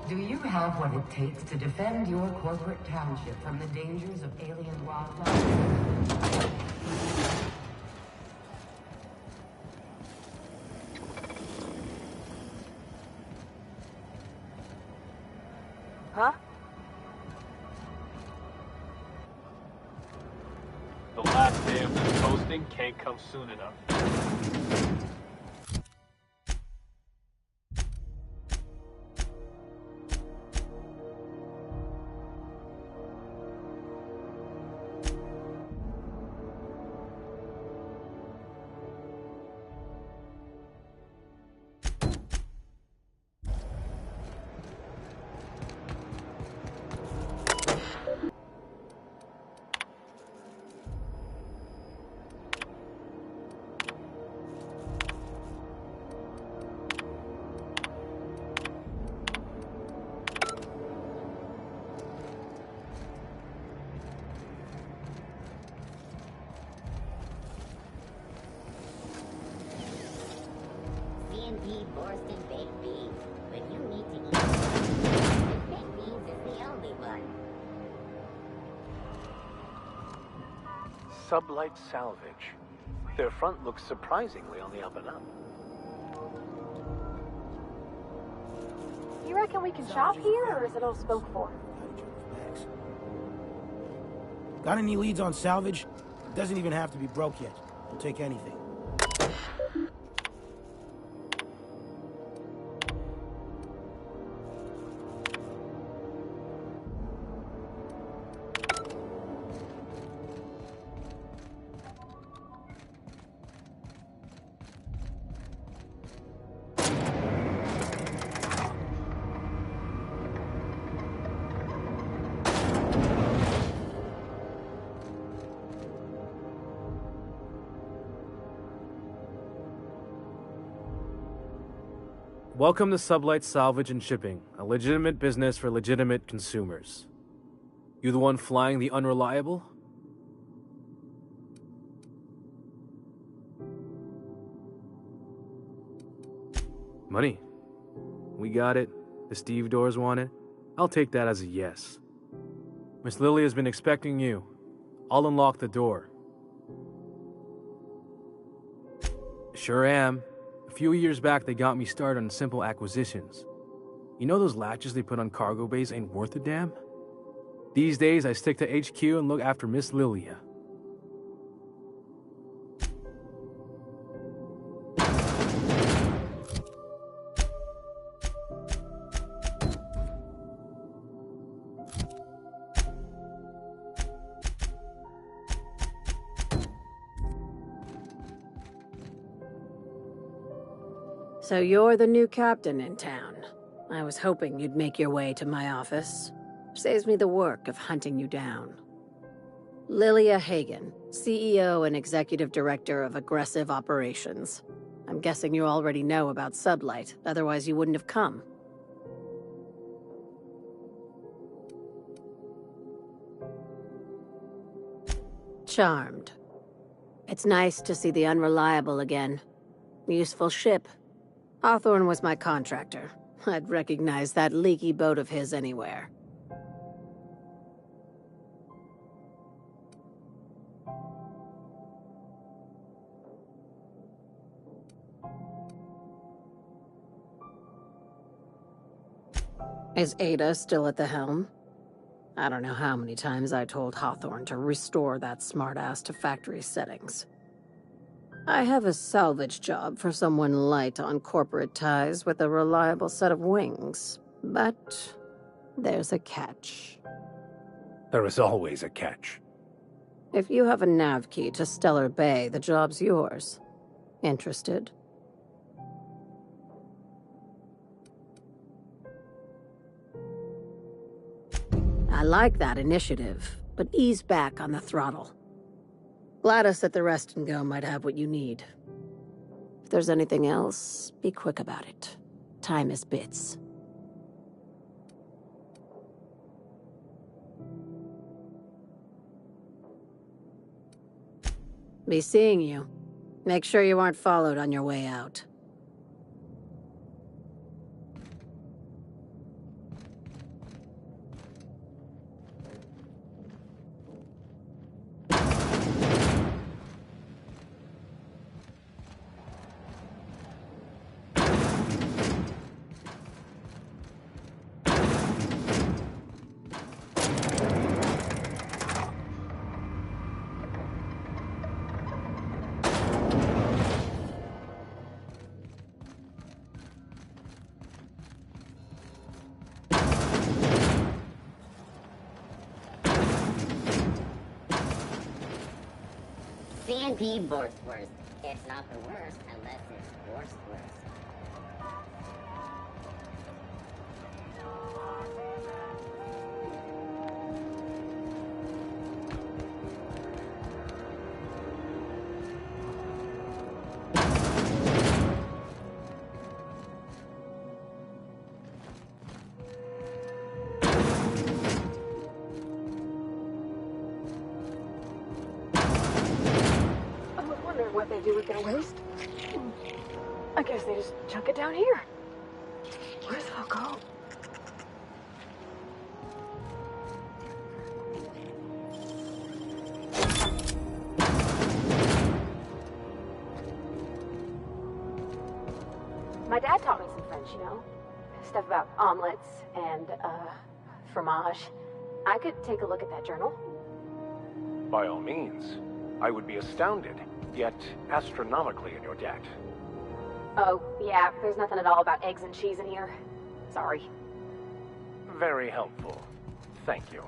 Do you have what it takes to defend your corporate township from the dangers of alien wildlife? Huh? The last day of this posting can't come soon enough. C&D Borston baked beans. When you need to eat, baked beans is the only one. Sublight Salvage. Their front looks surprisingly on the up and up. You reckon we can shop here, or is it all spoke for? Got any leads on salvage? It doesn't even have to be broke yet. We'll take anything. Welcome to Sublight Salvage and Shipping, a legitimate business for legitimate consumers. You the one flying the Unreliable? Money. We got it. The Steve Doors want it. I'll take that as a yes. Miss Lily has been expecting you. I'll unlock the door. Sure am. A few years back, they got me started on simple acquisitions. You know those latches they put on cargo bays ain't worth a damn? These days, I stick to HQ and look after Miss Lilia. So you're the new captain in town. I was hoping you'd make your way to my office. Saves me the work of hunting you down. Lilia Hagen, CEO and Executive Director of Aggressive Operations. I'm guessing you already know about Sublight, otherwise you wouldn't have come. Charmed. It's nice to see the Unreliable again. Useful ship. Hawthorne was my contractor. I'd recognize that leaky boat of his anywhere. Is Ada still at the helm? I don't know how many times I told Hawthorne to restore that smartass to factory settings. I have a salvage job for someone light on corporate ties with a reliable set of wings, but there's a catch. There is always a catch. If you have a nav key to Stellar Bay, the job's yours. Interested? I like that initiative, but ease back on the throttle. Gladys at the Rest and Go might have what you need. If there's anything else, be quick about it. Time is bits. Be seeing you. Make sure you aren't followed on your way out. can be worse. It's not the worst unless it's worse. I was wondering what they do with their waste. I guess they just chuck it down here. Where's it all go? My dad taught me some French, you know? Stuff about omelets and, fromage. I could take a look at that journal. By all means. I would be astounded, yet astronomically in your debt. Oh, yeah, there's nothing at all about eggs and cheese in here. Sorry. Very helpful. Thank you.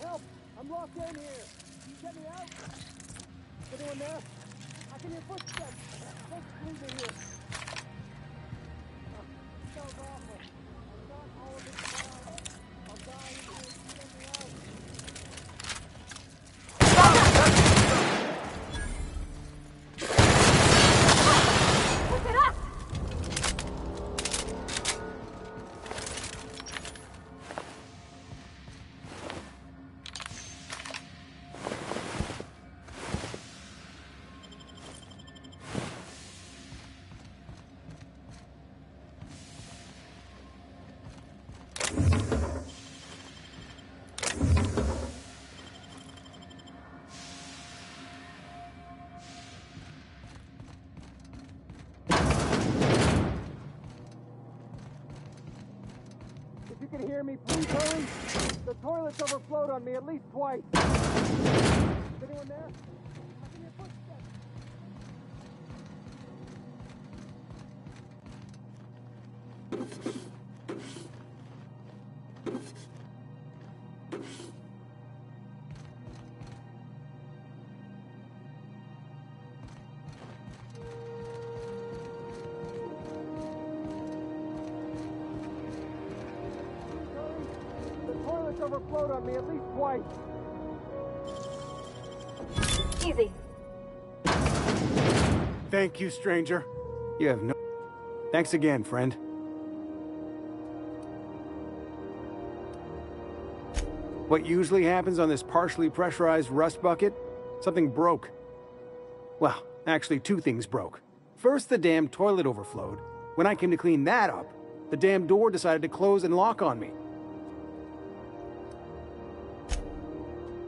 Help! I'm locked in here. Can you get me out? Anyone there? I can hear footsteps. Folks breathing here. Sounds awful. I've got all of this time. I'll die in here. Get me out. Look at us! If you can hear me, please hurry. The toilet's overflowed on me at least twice. Is anyone there? I can hear footsteps. The toilet's overflowed on me at least twice. Easy. Thank you, stranger. You have no... Thanks again, friend. What usually happens on this partially pressurized rust bucket? Something broke. Well, actually two things broke. First, the damn toilet overflowed. When I came to clean that up, the damn door decided to close and lock on me.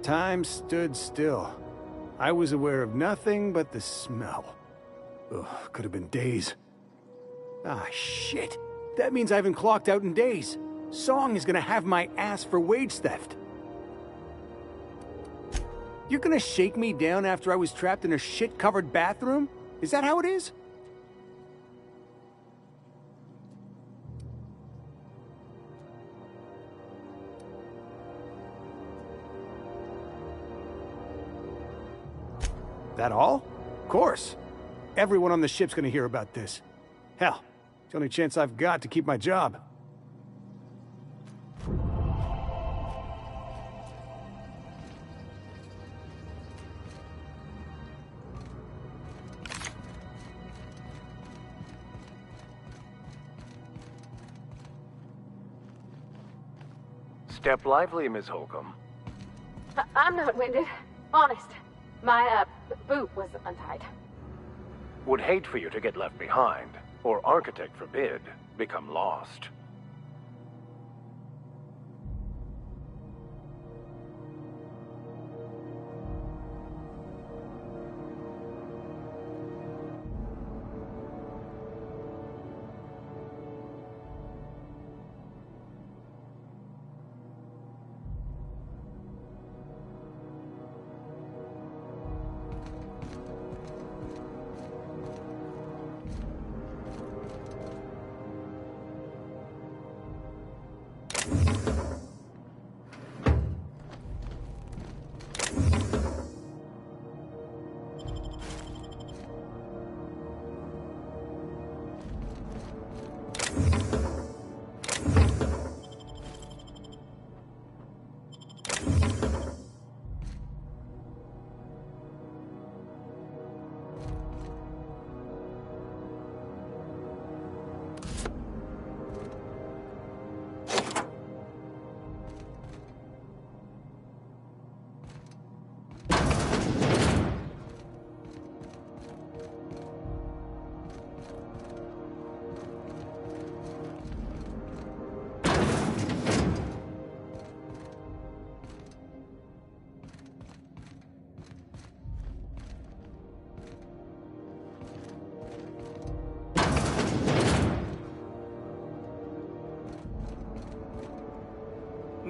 Time stood still. I was aware of nothing but the smell. Ugh, could have been days. Ah, shit. That means I haven't clocked out in days. Song is gonna have my ass for wage theft. You're gonna shake me down after I was trapped in a shit-covered bathroom? Is that how it is? That all? Of course. Everyone on the ship's gonna hear about this. Hell, it's the only chance I've got to keep my job. Step lively, Miss Holcomb. I'm not winded. Honest. My, boot was untied. Would hate for you to get left behind, or architect forbid, become lost.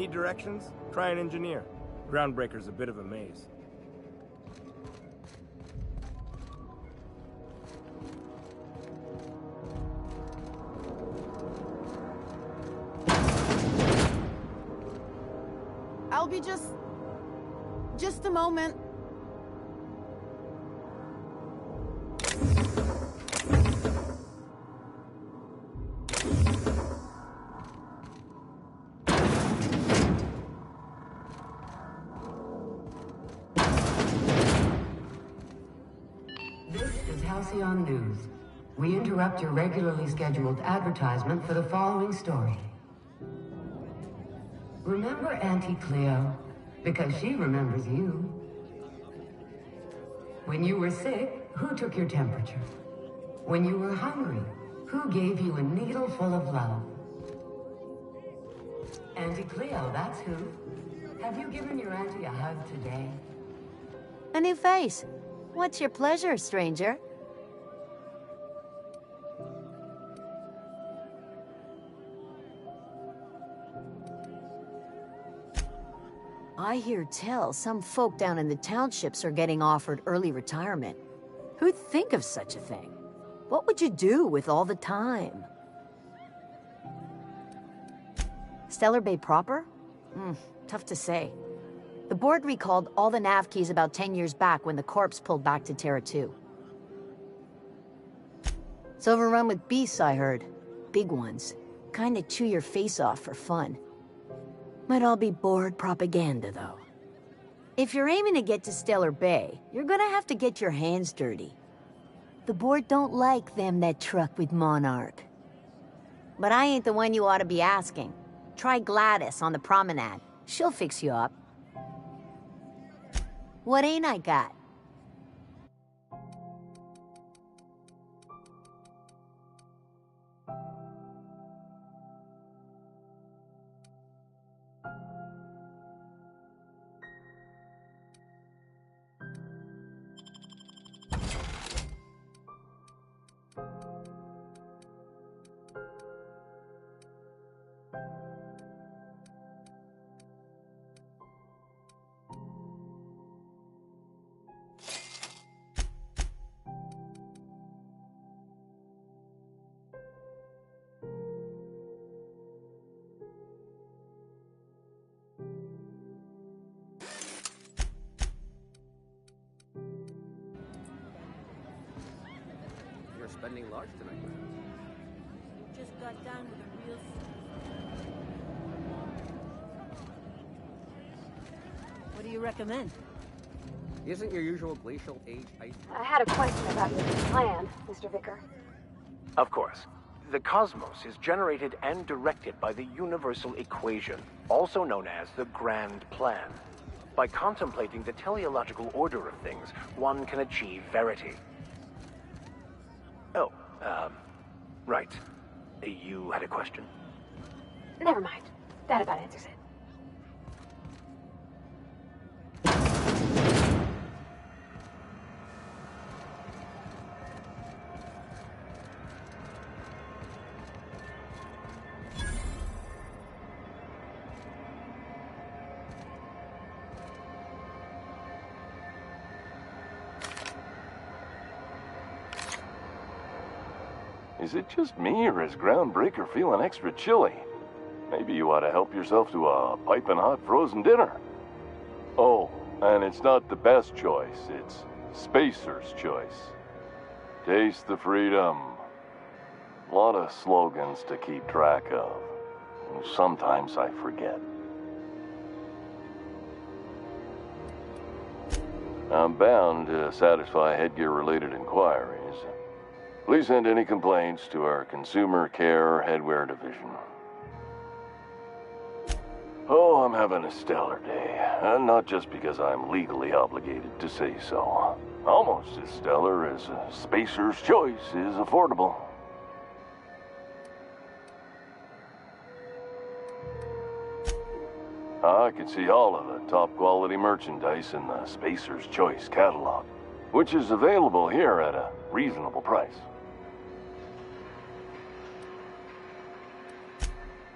Need directions? Try an engineer. Groundbreaker's a bit of a maze. I'll be just a moment. This is Halcyon News. We interrupt your regularly scheduled advertisement for the following story. Remember Auntie Cleo? Because she remembers you. When you were sick, who took your temperature? When you were hungry, who gave you a needle full of love? Auntie Cleo, that's who. Have you given your auntie a hug today? A new face. What's your pleasure, stranger? I hear tell some folk down in the townships are getting offered early retirement. Who'd think of such a thing? What would you do with all the time? Stellar Bay proper? Tough to say. The board recalled all the nav keys about 10 years back when the corpse pulled back to Terra 2. It's overrun with beasts, I heard. Big ones. Kinda chew your face off for fun. Might all be board propaganda, though. If you're aiming to get to Stellar Bay, you're gonna have to get your hands dirty. The board don't like them that truck with Monarch. But I ain't the one you ought to be asking. Try Gladys on the promenade. She'll fix you up. What ain't I got? You're spending large tonight, Just got done with a real... What do you recommend? Isn't your usual glacial age ice... I had a question about your plan, Mr. Vicker. Of course. The cosmos is generated and directed by the universal equation, also known as the Grand Plan. By contemplating the teleological order of things, one can achieve verity. Oh, right. You had a question? Never mind. That about answers it. Is it just me, or is Groundbreaker feeling extra chilly? Maybe you ought to help yourself to a piping hot frozen dinner. Oh, and it's not the best choice, it's Spacer's choice. Taste the freedom. A lot of slogans to keep track of. Sometimes I forget. I'm bound to satisfy headgear-related inquiries. Please send any complaints to our Consumer Care Headwear Division. Oh, I'm having a stellar day. And not just because I'm legally obligated to say so. Almost as stellar as Spacer's Choice is affordable. I can see all of the top-quality merchandise in the Spacer's Choice catalog, which is available here at a reasonable price.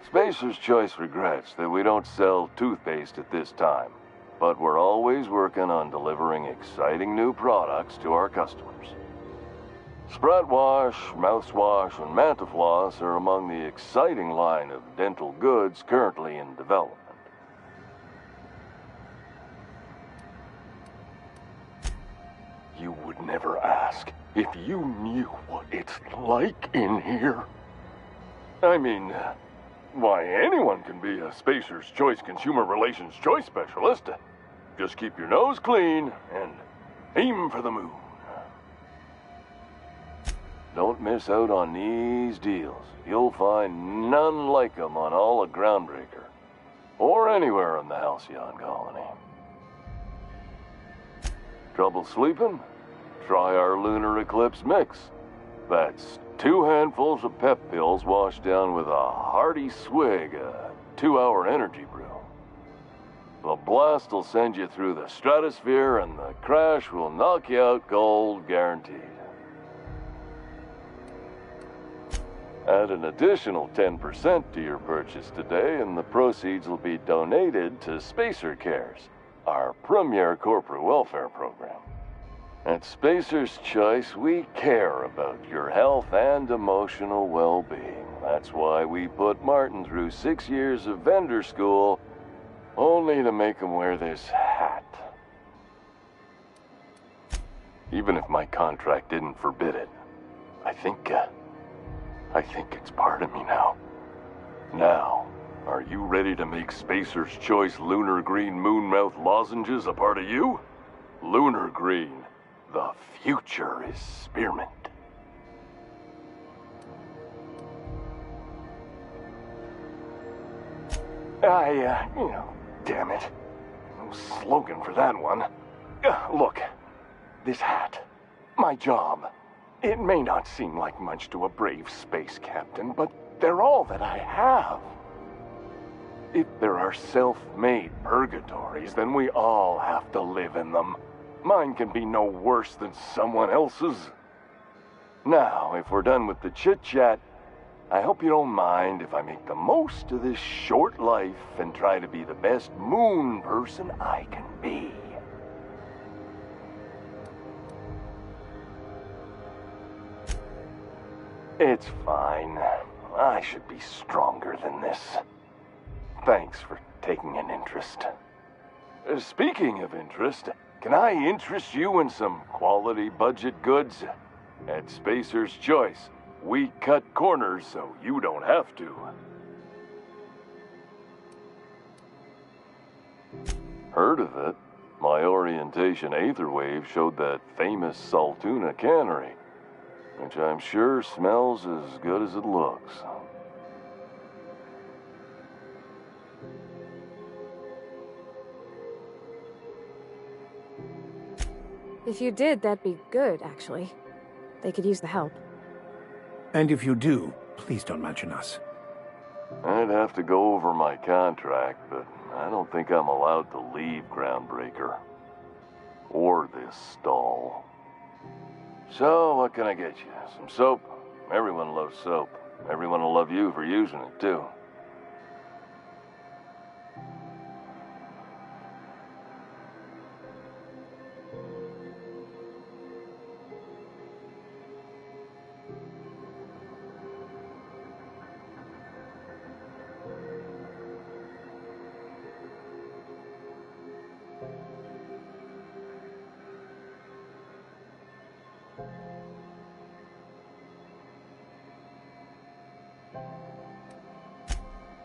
Spacer's Choice regrets that we don't sell toothpaste at this time, but we're always working on delivering exciting new products to our customers. Sprat Wash, Mouthwash, and Mantafloss are among the exciting line of dental goods currently in development. You would never ask if you knew what it's like in here. I mean, why, anyone can be a Spacer's Choice Consumer Relations Choice Specialist. Just keep your nose clean and aim for the moon. Don't miss out on these deals. You'll find none like them on all of Groundbreaker, or anywhere in the Halcyon colony. Trouble sleeping? Try our Lunar Eclipse mix. That's 2 handfuls of pep pills washed down with a hearty swig of 2-hour energy brew. The blast will send you through the stratosphere, and the crash will knock you out cold, guaranteed. Add an additional 10% to your purchase today, and the proceeds will be donated to Spacer Cares, our premier corporate welfare program. At Spacer's Choice, we care about your health and emotional well-being. That's why we put Martin through 6 years of vendor school, only to make him wear this hat. Even if my contract didn't forbid it, I think it's part of me now. Now, are you ready to make Spacer's Choice Lunar Green Moonmouth lozenges a part of you? Lunar Green, the future is spearmint. Damn it. No slogan for that one. Look, this hat, my job. It may not seem like much to a brave space captain, but they're all that I have. If there are self-made purgatories, then we all have to live in them. Mine can be no worse than someone else's. Now, if we're done with the chit-chat, I hope you don't mind if I make the most of this short life and try to be the best moon person I can be. It's fine. I should be stronger than this. Thanks for taking an interest. Speaking of interest, can I interest you in some quality budget goods? At Spacer's Choice, we cut corners so you don't have to. Heard of it? My orientation Aetherwave showed that famous Saltuna cannery, which I'm sure smells as good as it looks. If you did, that'd be good, actually. They could use the help. And if you do, please don't mention us. I'd have to go over my contract, but I don't think I'm allowed to leave Groundbreaker. Or this stall. So, what can I get you? Some soap? Everyone loves soap. Everyone will love you for using it, too.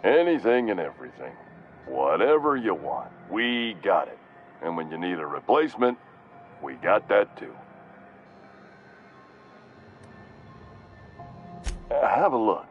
Anything and everything. Whatever you want, we got it. And when you need a replacement, we got that too. Have a look.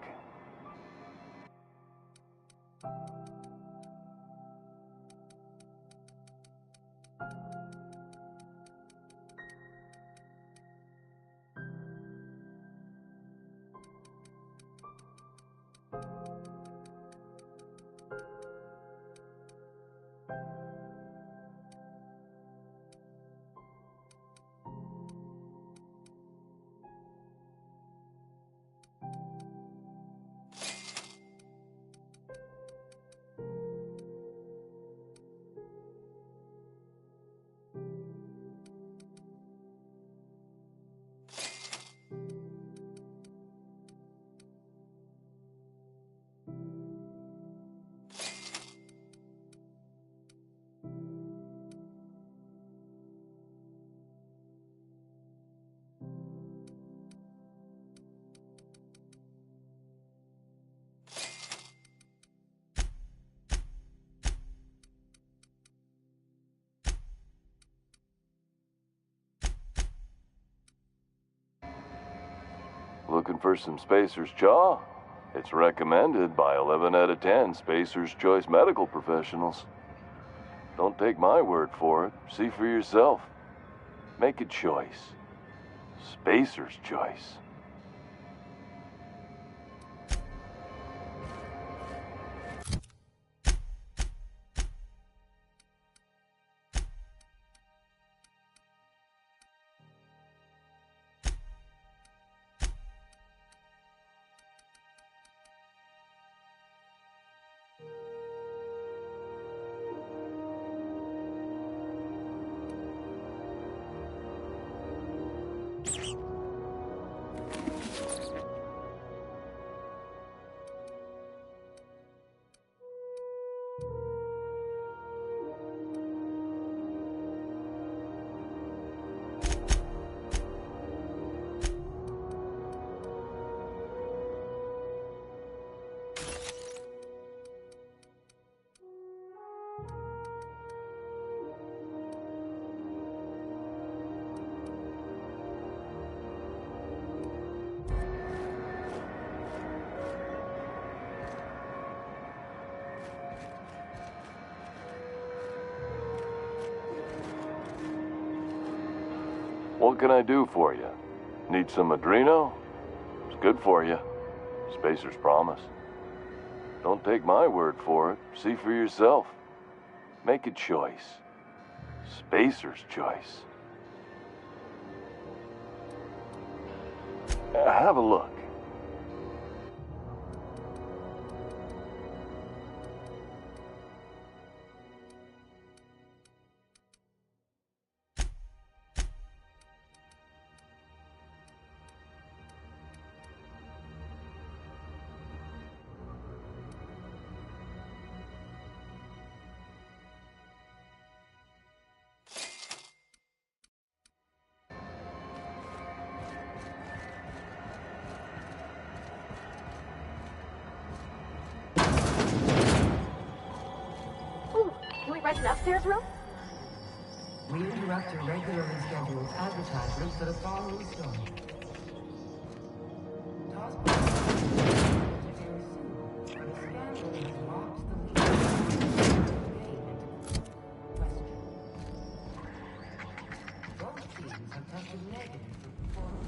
for some Spacer's Chaw? It's recommended by 11 out of 10 Spacer's Choice medical professionals. Don't take my word for it. See for yourself. Make a choice. Spacer's Choice. What can I do for you? Need some Adreno? It's good for you. Spacer's promise. Don't take my word for it. See for yourself. Make a choice. Spacer's Choice. Have a look. Can we rent an upstairs room? We interrupt your regularly scheduled advertisements for the following story. Both teams have tested negative for performance.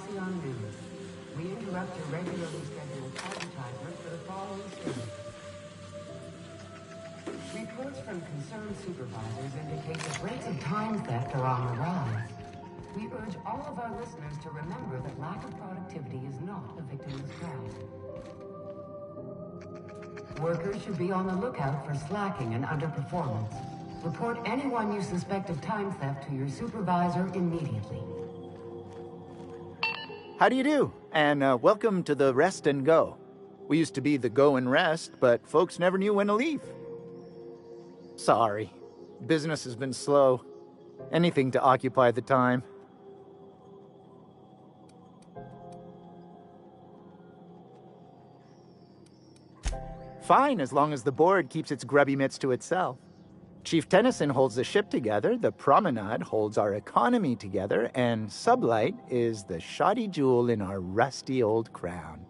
Halcyon News. We interrupt your regularly scheduled advertisement for the following statement. Reports from concerned supervisors indicate that rates of time theft are on the rise. We urge all of our listeners to remember that lack of productivity is not a victimless crime. Workers should be on the lookout for slacking and underperformance. Report anyone you suspect of time theft to your supervisor immediately. How do you do? And welcome to the Rest and Go. We used to be the Go and Rest, but folks never knew when to leave. Sorry. Business has been slow. Anything to occupy the time. Fine, as long as the board keeps its grubby mitts to itself. Chief Tennyson holds the ship together, the Promenade holds our economy together, and Sublight is the shoddy jewel in our rusty old crown.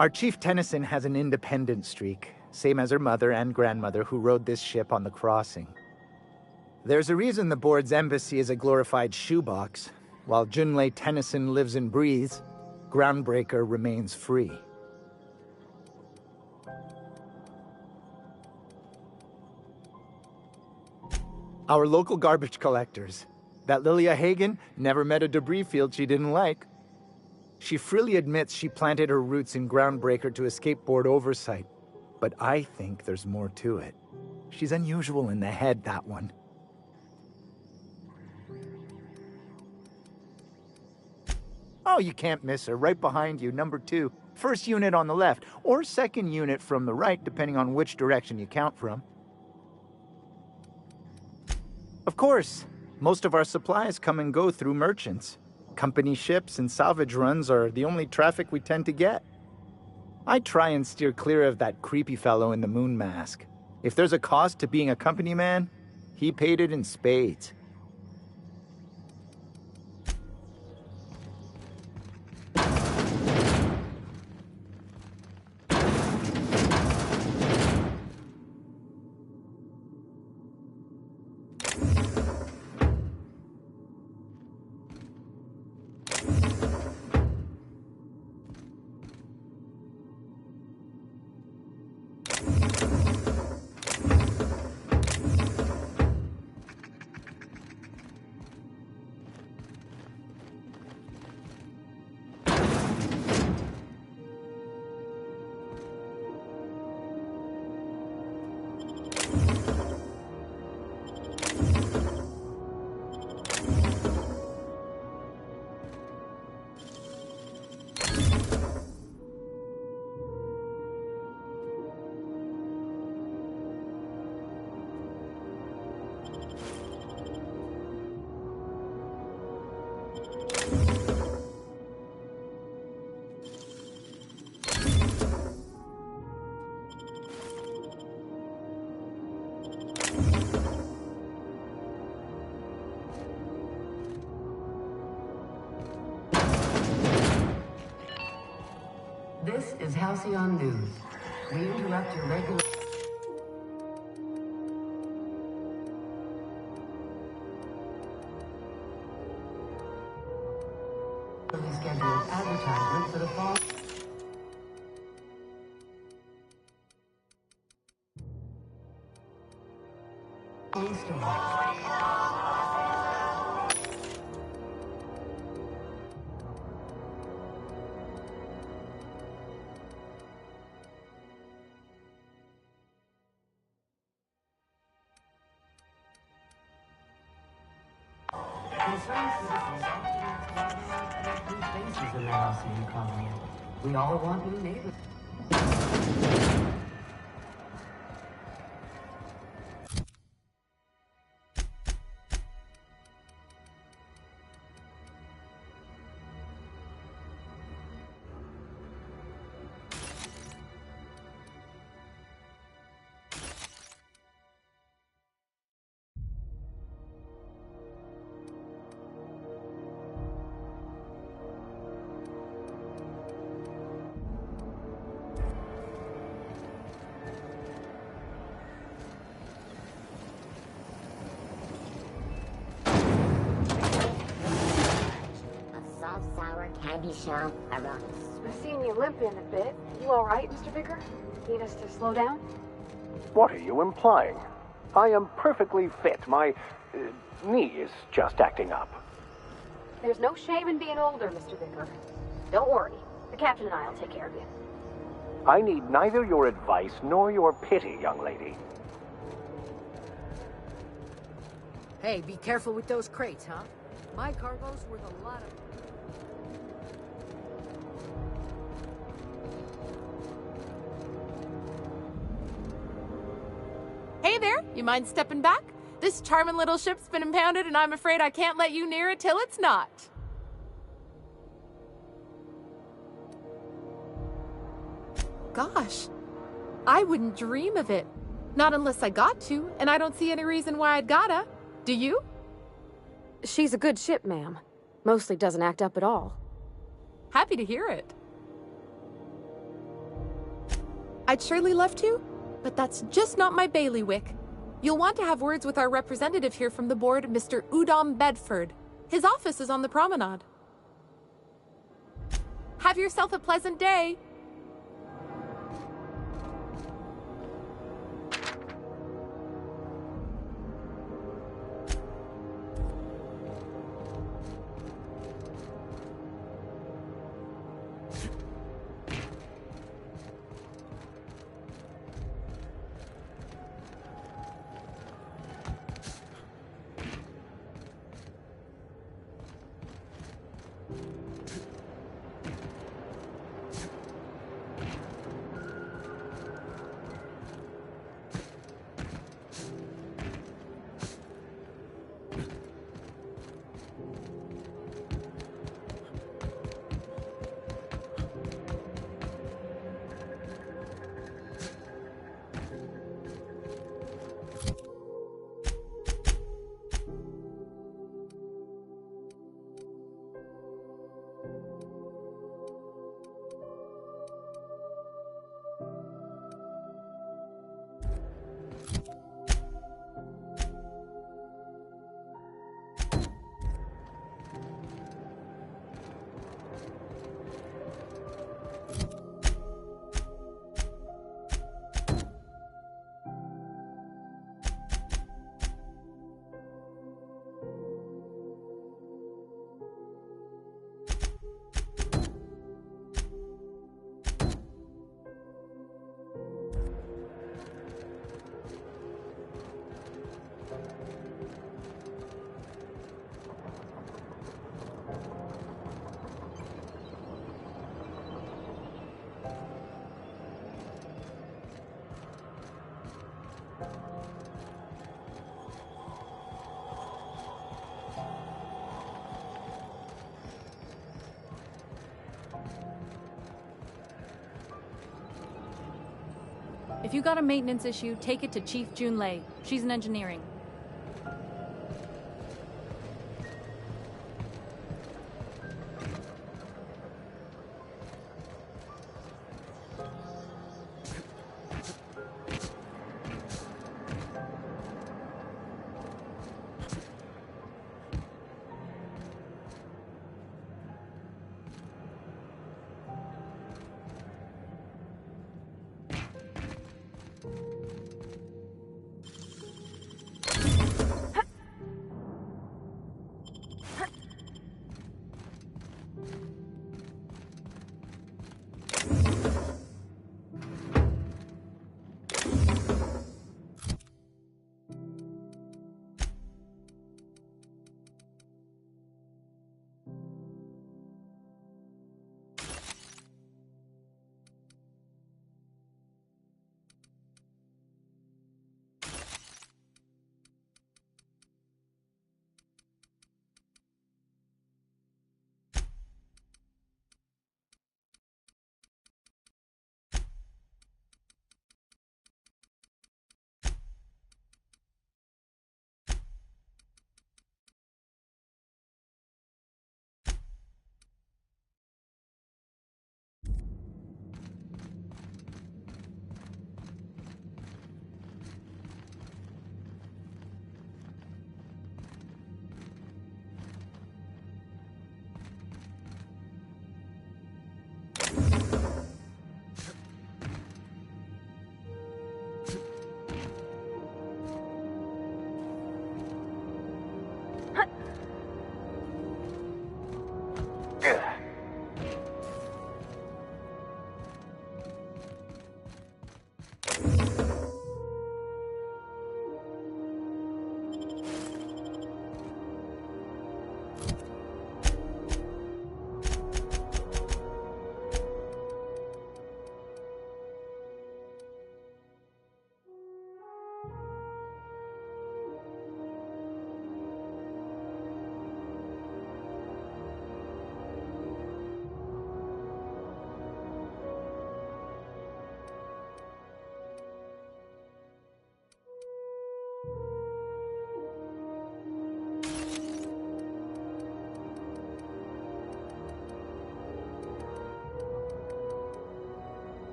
Our Chief Tennyson has an independent streak, same as her mother and grandmother who rode this ship on the crossing. There's a reason the board's embassy is a glorified shoebox. While Junlei Tennyson lives and breathes, Groundbreaker remains free. Our local garbage collectors. That Lilia Hagen never met a debris field she didn't like. She freely admits she planted her roots in Groundbreaker to escape board oversight. But I think there's more to it. She's unusual in the head, that one. Oh, you can't miss her. Right behind you, number 2. First unit on the left, or second unit from the right, depending on which direction you count from. Of course, most of our supplies come and go through merchants. Company ships and salvage runs are the only traffic we tend to get. I try and steer clear of that creepy fellow in the moon mask. If there's a cost to being a company man, he paid it in spades. This is Halcyon News. We interrupt your regular... scheduled advertisement for the fall... Concerned citizens often experience new faces in the Halcyon colony. We all want new neighbors. tabby shop around. I've seen you limping a bit. You all right, Mr. Vicker? Need us to slow down? What are you implying? I am perfectly fit. My knee is just acting up. There's no shame in being older, Mr. Vicker. Don't worry. The captain and I will take care of you. I need neither your advice nor your pity, young lady. Hey, be careful with those crates, huh? My cargo's worth a lot of... Hey there, you mind stepping back? This charming little ship's been impounded and I'm afraid I can't let you near it till it's not. Gosh, I wouldn't dream of it. Not unless I got to, and I don't see any reason why I'd gotta. Do you? She's a good ship, ma'am. Mostly doesn't act up at all. Happy to hear it. I'd surely love to, but that's just not my bailiwick. You'll want to have words with our representative here from the board, Mr. Udom Bedford. His office is on the promenade. Have yourself a pleasant day. If you got a maintenance issue, take it to Chief Jun Lei. She's in engineering.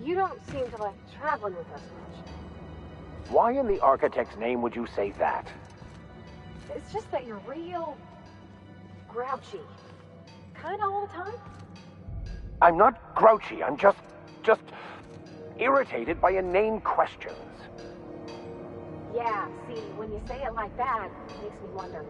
You don't seem to like traveling with us much. Why in the architect's name would you say that? It's just that you're real grouchy. Kinda all the time. I'm not grouchy, I'm just irritated by inane questions. Yeah, see, when you say it like that, it makes me wonder.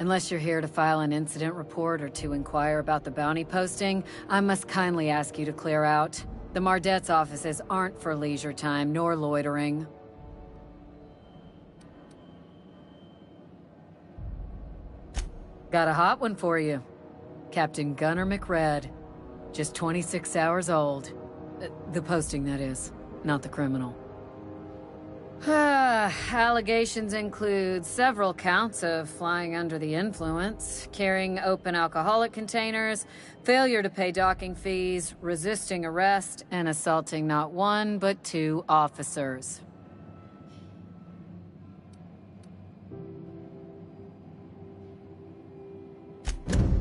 Unless you're here to file an incident report or to inquire about the bounty posting, I must kindly ask you to clear out. The Mardet's offices aren't for leisure time nor loitering. Got a hot one for you. Captain Gunnar McRed. Just 26 hours old. The posting, that is, not the criminal. Allegations include several counts of flying under the influence, carrying open alcoholic containers, failure to pay docking fees, resisting arrest, and assaulting not one, but 2 officers.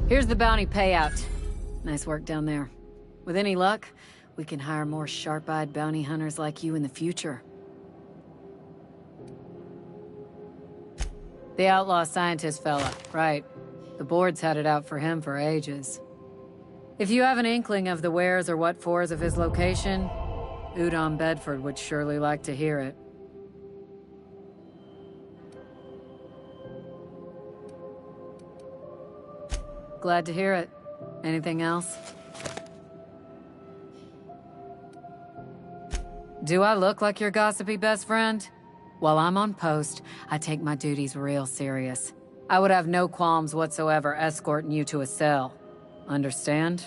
Here's the bounty payout. Nice work down there. With any luck, we can hire more sharp-eyed bounty hunters like you in the future. The outlaw scientist fella, right. The board's had it out for him for ages. If you have an inkling of the wheres or what-fors of his location, Udom Bedford would surely like to hear it. Glad to hear it. Anything else? Do I look like your gossipy best friend? While I'm on post, I take my duties real serious. I would have no qualms whatsoever escorting you to a cell. Understand?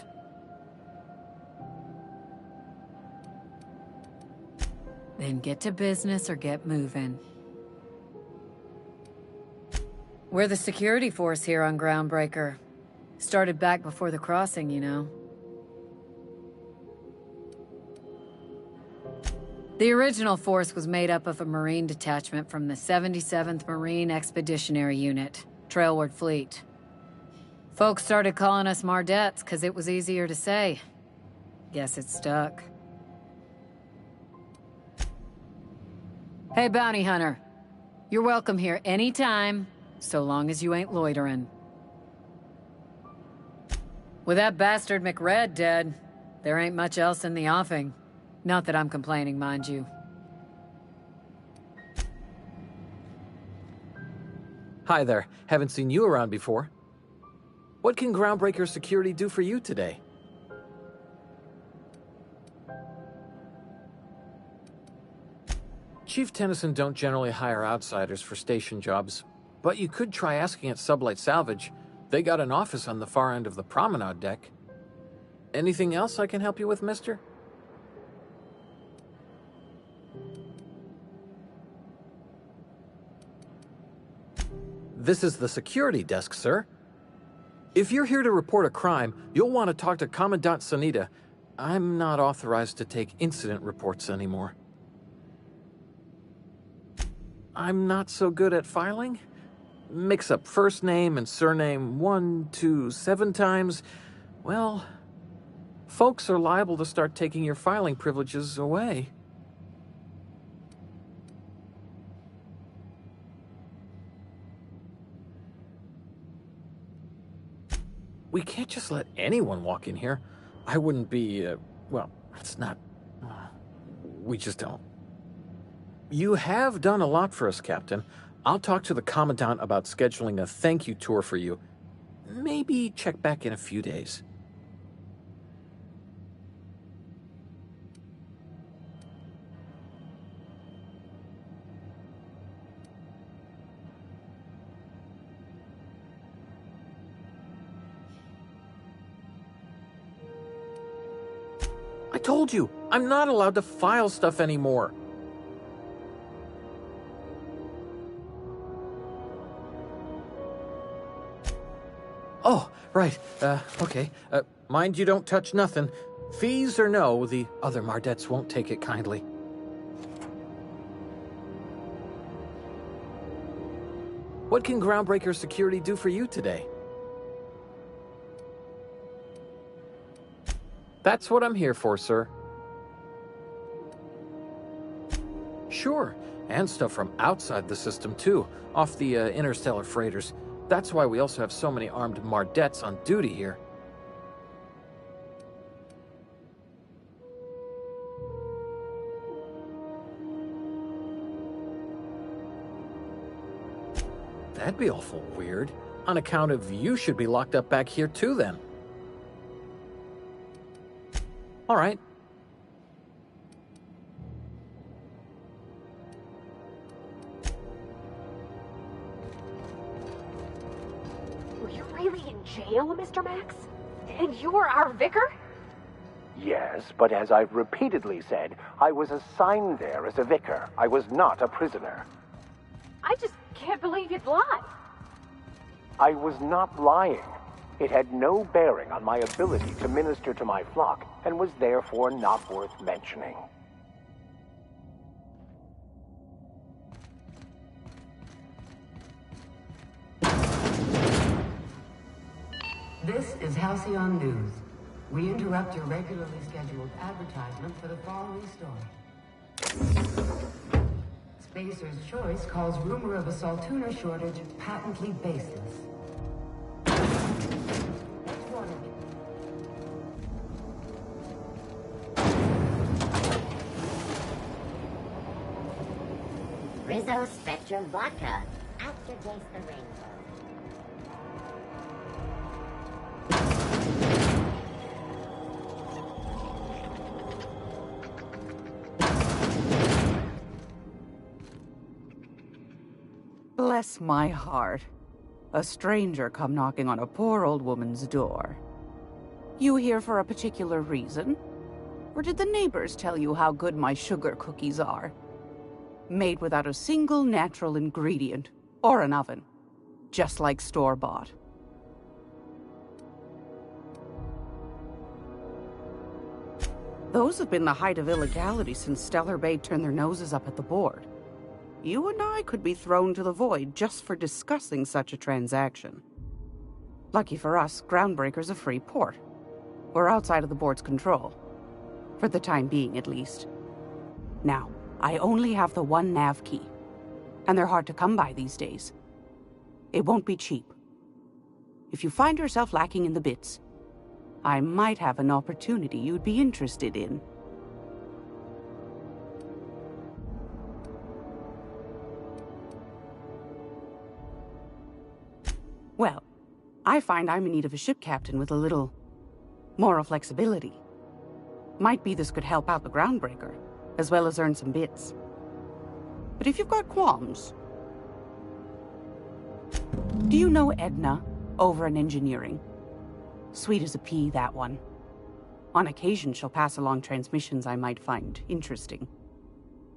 Then get to business or get moving. We're the security force here on Groundbreaker. Started back before the crossing, you know. The original force was made up of a Marine detachment from the 77th Marine Expeditionary Unit, Trailward Fleet. Folks started calling us Mardettes because it was easier to say. Guess it stuck. Hey, bounty hunter. You're welcome here anytime, so long as you ain't loitering. With that bastard McRed dead, there ain't much else in the offing. Not that I'm complaining, mind you. Hi there. Haven't seen you around before. What can Groundbreaker Security do for you today? Chief Tennyson don't generally hire outsiders for station jobs, but you could try asking at Sublight Salvage. They got an office on the far end of the promenade deck. Anything else I can help you with, mister? This is the security desk, sir. If you're here to report a crime, you'll want to talk to Commandant Sanita. I'm not authorized to take incident reports anymore. I'm not so good at filing. Mix up first name and surname 1, 2, 7 times. Well, folks are liable to start taking your filing privileges away. We can't just let anyone walk in here. I wouldn't be, well, it's not... we just don't. You have done a lot for us, Captain. I'll talk to the Commandant about scheduling a thank you tour for you. Maybe check back in a few days. I told you, I'm not allowed to file stuff anymore. Oh, right, okay. Mind you don't touch nothing. Fees or no, the other Mardettes won't take it kindly. What can Groundbreaker Security do for you today? That's what I'm here for, sir. Sure, and stuff from outside the system, too, off the interstellar freighters. That's why we also have so many armed Mardettes on duty here. That'd be awful weird. On account of you should be locked up back here, too, then. All right. Were you really in jail, Mr. Max? And you were our vicar? Yes, but as I've repeatedly said, I was assigned there as a vicar. I was not a prisoner. I just can't believe you'd lie. I was not lying. It had no bearing on my ability to minister to my flock, and was therefore not worth mentioning. This is Halcyon News. We interrupt your regularly scheduled advertisement for the following story. Spacer's Choice calls rumor of a Saltuna shortage patently baseless. Rizzo Spectrum Vodka. Aftertaste the rainbow. Bless my heart. A stranger come knocking on a poor old woman's door. You here for a particular reason? Or did the neighbors tell you how good my sugar cookies are? Made without a single natural ingredient, or an oven. Just like store-bought. Those have been the height of illegality since Stellar Bay turned their noses up at the board. You and I could be thrown to the void just for discussing such a transaction. Lucky for us, Groundbreaker's a free port. We're outside of the board's control. For the time being, at least. Now, I only have the one nav key. And they're hard to come by these days. It won't be cheap. If you find yourself lacking in the bits, I might have an opportunity you'd be interested in. Well, I find I'm in need of a ship captain with a little moral flexibility. Might be this could help out the Groundbreaker, as well as earn some bits. But if you've got qualms... Do you know Edna, over in engineering? Sweet as a pea, that one. On occasion, she'll pass along transmissions I might find interesting.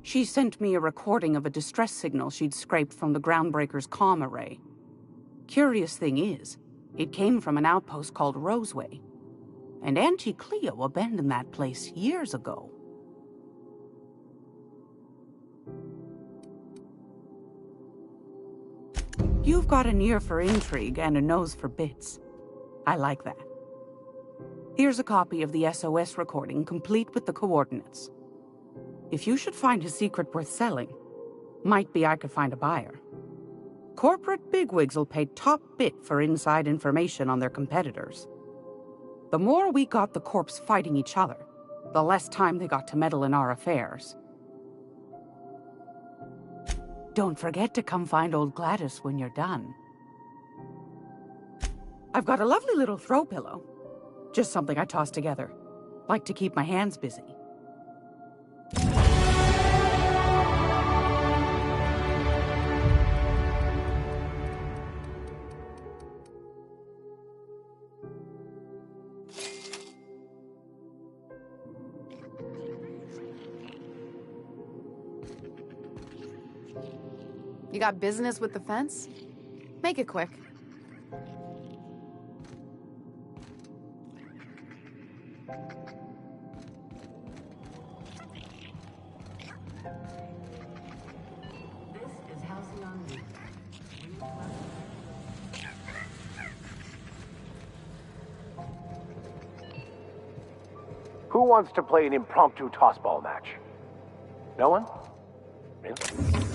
She sent me a recording of a distress signal she'd scraped from the Groundbreaker's comm array. Curious thing is, it came from an outpost called Roseway. And Auntie Cleo abandoned that place years ago. You've got an ear for intrigue and a nose for bits. I like that. Here's a copy of the SOS recording, complete with the coordinates. If you should find a secret worth selling, might be I could find a buyer. Corporate bigwigs will pay top bit for inside information on their competitors. The more we got the corps fighting each other, the less time they got to meddle in our affairs. Don't forget to come find old Gladys when you're done. I've got a lovely little throw pillow. Just something I toss together. Like to keep my hands busy. You got business with the fence? Make it quick. This is Halcyon News. Who wants to play an impromptu tossball match? No one? Really?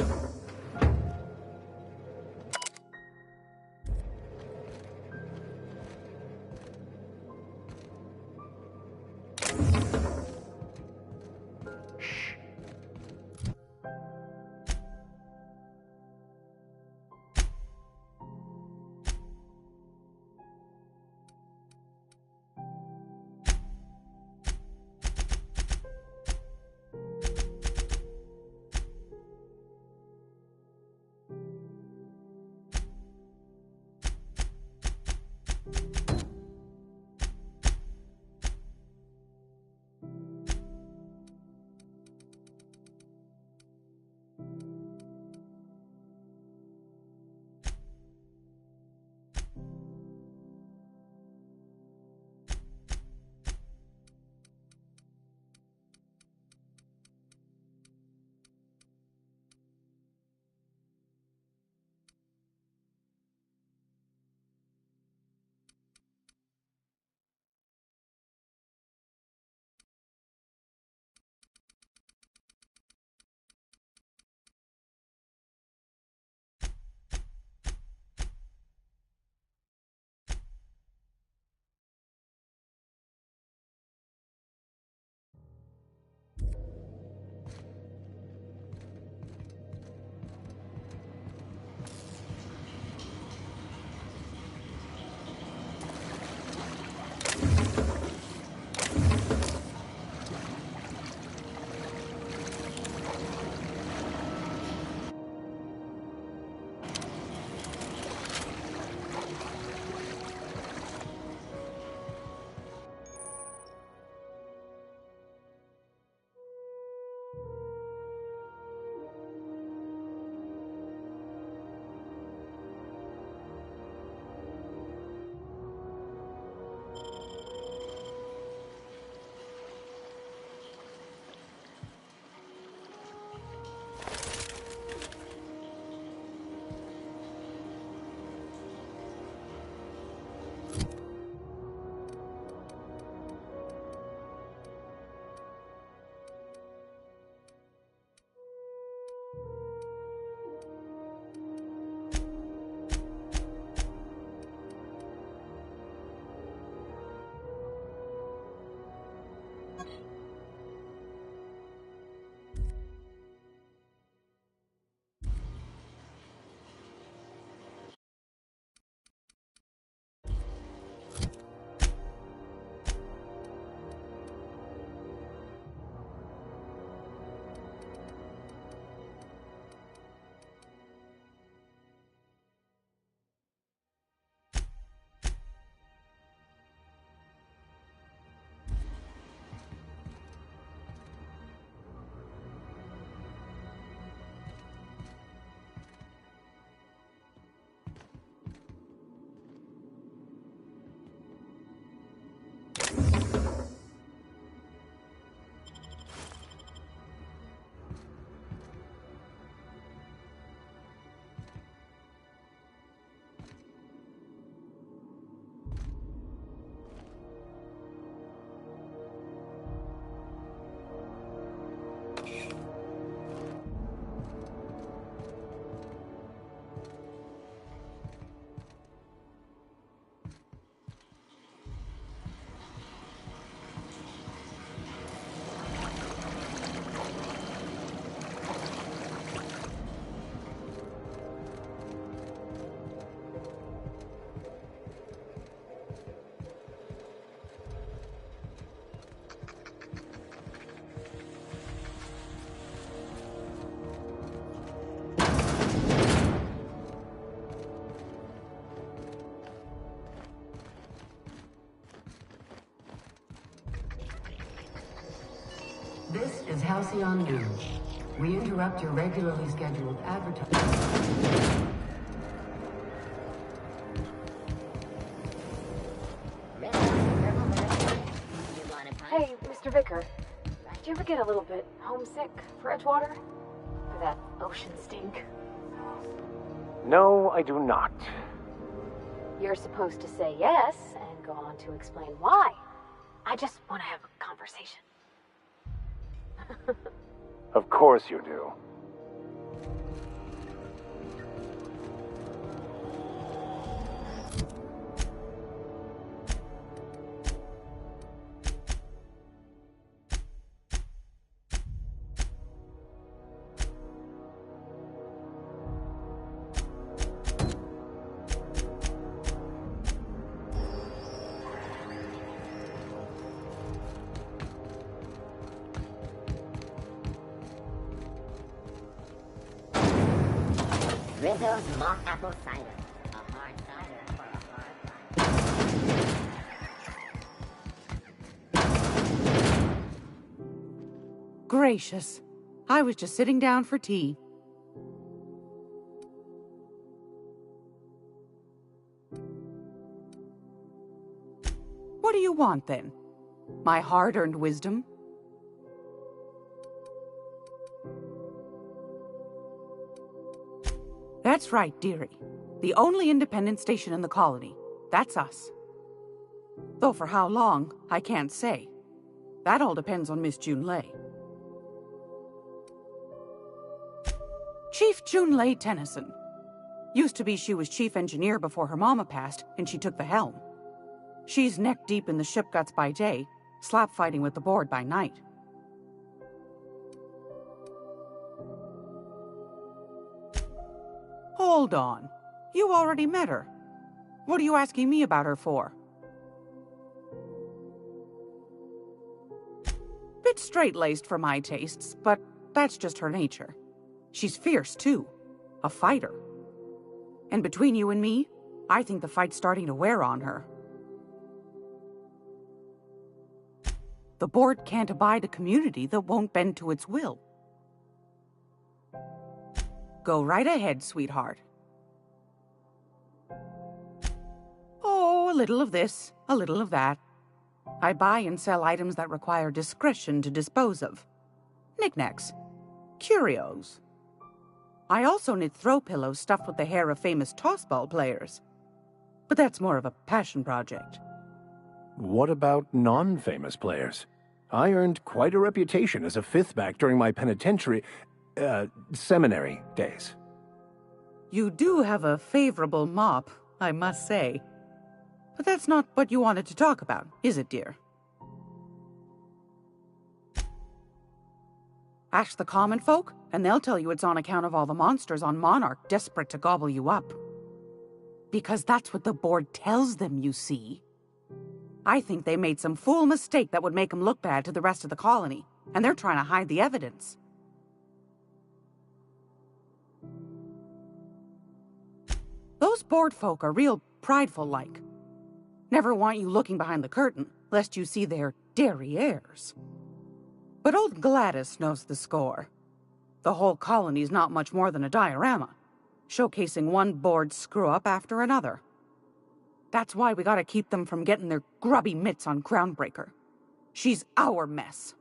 This is Halcyon News. We interrupt your regularly scheduled advertising. Hey, Mr. Vicker. Do you ever get a little bit homesick for Edgewater? For that ocean stink? No, I do not. You're supposed to say yes and go on to explain why. I just want to have a conversation. Of course you do. Rizzo's mock apple cider. A hard cider for a hard life. Gracious. I was just sitting down for tea. What do you want, then? My hard-earned wisdom? That's right, dearie. The only independent station in the colony. That's us. Though for how long, I can't say. That all depends on Miss Junlei. Chief Junlei Tennyson. Used to be she was chief engineer before her mama passed, and she took the helm. She's neck-deep in the ship guts by day, slap-fighting with the board by night. Hold on. You already met her. What are you asking me about her for? Bit straight-laced for my tastes, but that's just her nature. She's fierce, too. A fighter. And between you and me, I think the fight's starting to wear on her. The board can't abide a community that won't bend to its will. Go right ahead, sweetheart. Oh, a little of this, a little of that. I buy and sell items that require discretion to dispose of. Knickknacks. Curios. I also knit throw pillows stuffed with the hair of famous tossball players. But that's more of a passion project. What about non-famous players? I earned quite a reputation as a fifth-back during my seminary days. You do have a favorable mop, I must say. But that's not what you wanted to talk about, is it, dear? Ask the common folk, and they'll tell you it's on account of all the monsters on Monarch desperate to gobble you up. Because that's what the board tells them, you see. I think they made some fool mistake that would make them look bad to the rest of the colony, and they're trying to hide the evidence. Those board folk are real prideful-like. Never want you looking behind the curtain, lest you see their derrieres. But old Gladys knows the score. The whole colony's not much more than a diorama, showcasing one board screw-up after another. That's why we gotta keep them from getting their grubby mitts on Groundbreaker. She's our mess.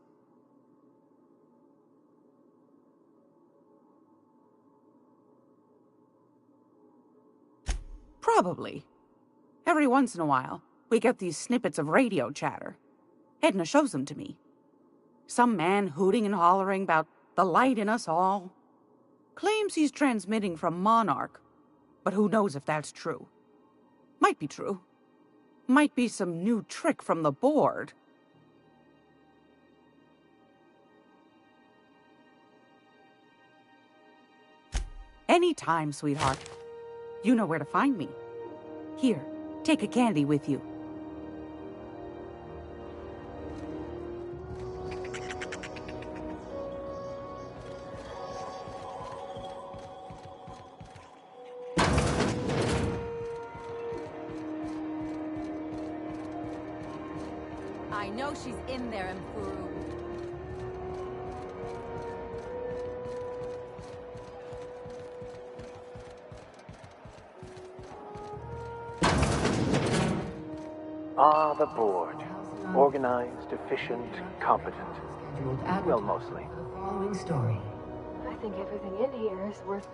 Probably. Every once in a while, we get these snippets of radio chatter. Edna shows them to me. Some man hooting and hollering about the light in us all. Claims he's transmitting from Monarch, but who knows if that's true. Might be true. Might be some new trick from the board. Anytime, sweetheart. You know where to find me. Here, take a candy with you. I know she's in there, Mfuru. Ah, the board. Organized, efficient, competent. Well, mostly. Following story. I think everything in here is worth...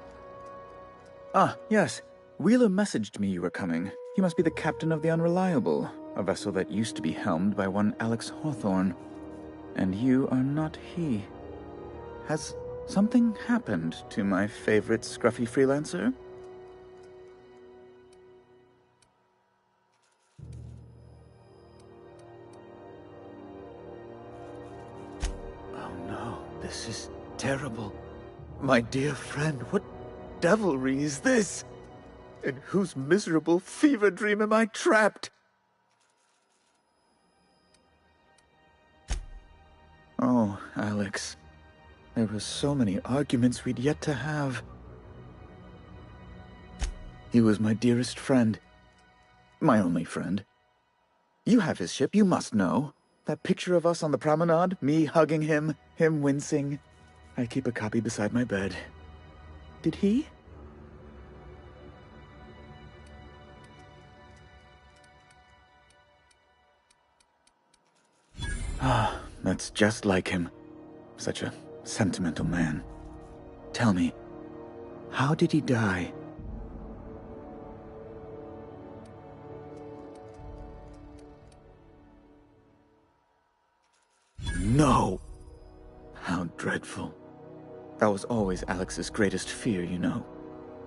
Ah, yes. Wheeler messaged me you were coming. He must be the captain of the Unreliable, a vessel that used to be helmed by one Alex Hawthorne. And you are not he. Has something happened to my favorite scruffy freelancer? Oh no, this is terrible. My dear friend, what devilry is this? In whose miserable fever dream am I trapped? Oh, Alex. There were so many arguments we'd yet to have. He was my dearest friend. My only friend. You have his ship, you must know. That picture of us on the promenade, me hugging him, him wincing. I keep a copy beside my bed. Did he? Ah, that's just like him. Such a sentimental man. Tell me, how did he die? No! How dreadful. That was always Alex's greatest fear, you know.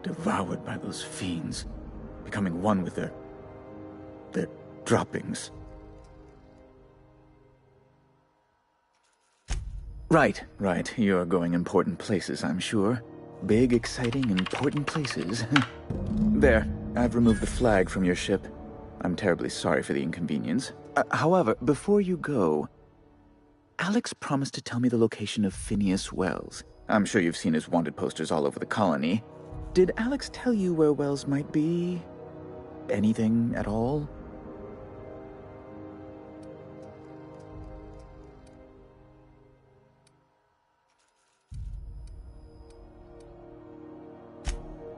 Devoured by those fiends. Becoming one with their droppings. Right. You're going important places, I'm sure. Big, exciting, important places. There, I've removed the flag from your ship. I'm terribly sorry for the inconvenience. However, before you go, Alex promised to tell me the location of Phineas Wells. I'm sure you've seen his wanted posters all over the colony. Did Alex tell you where Wells might be? Anything at all?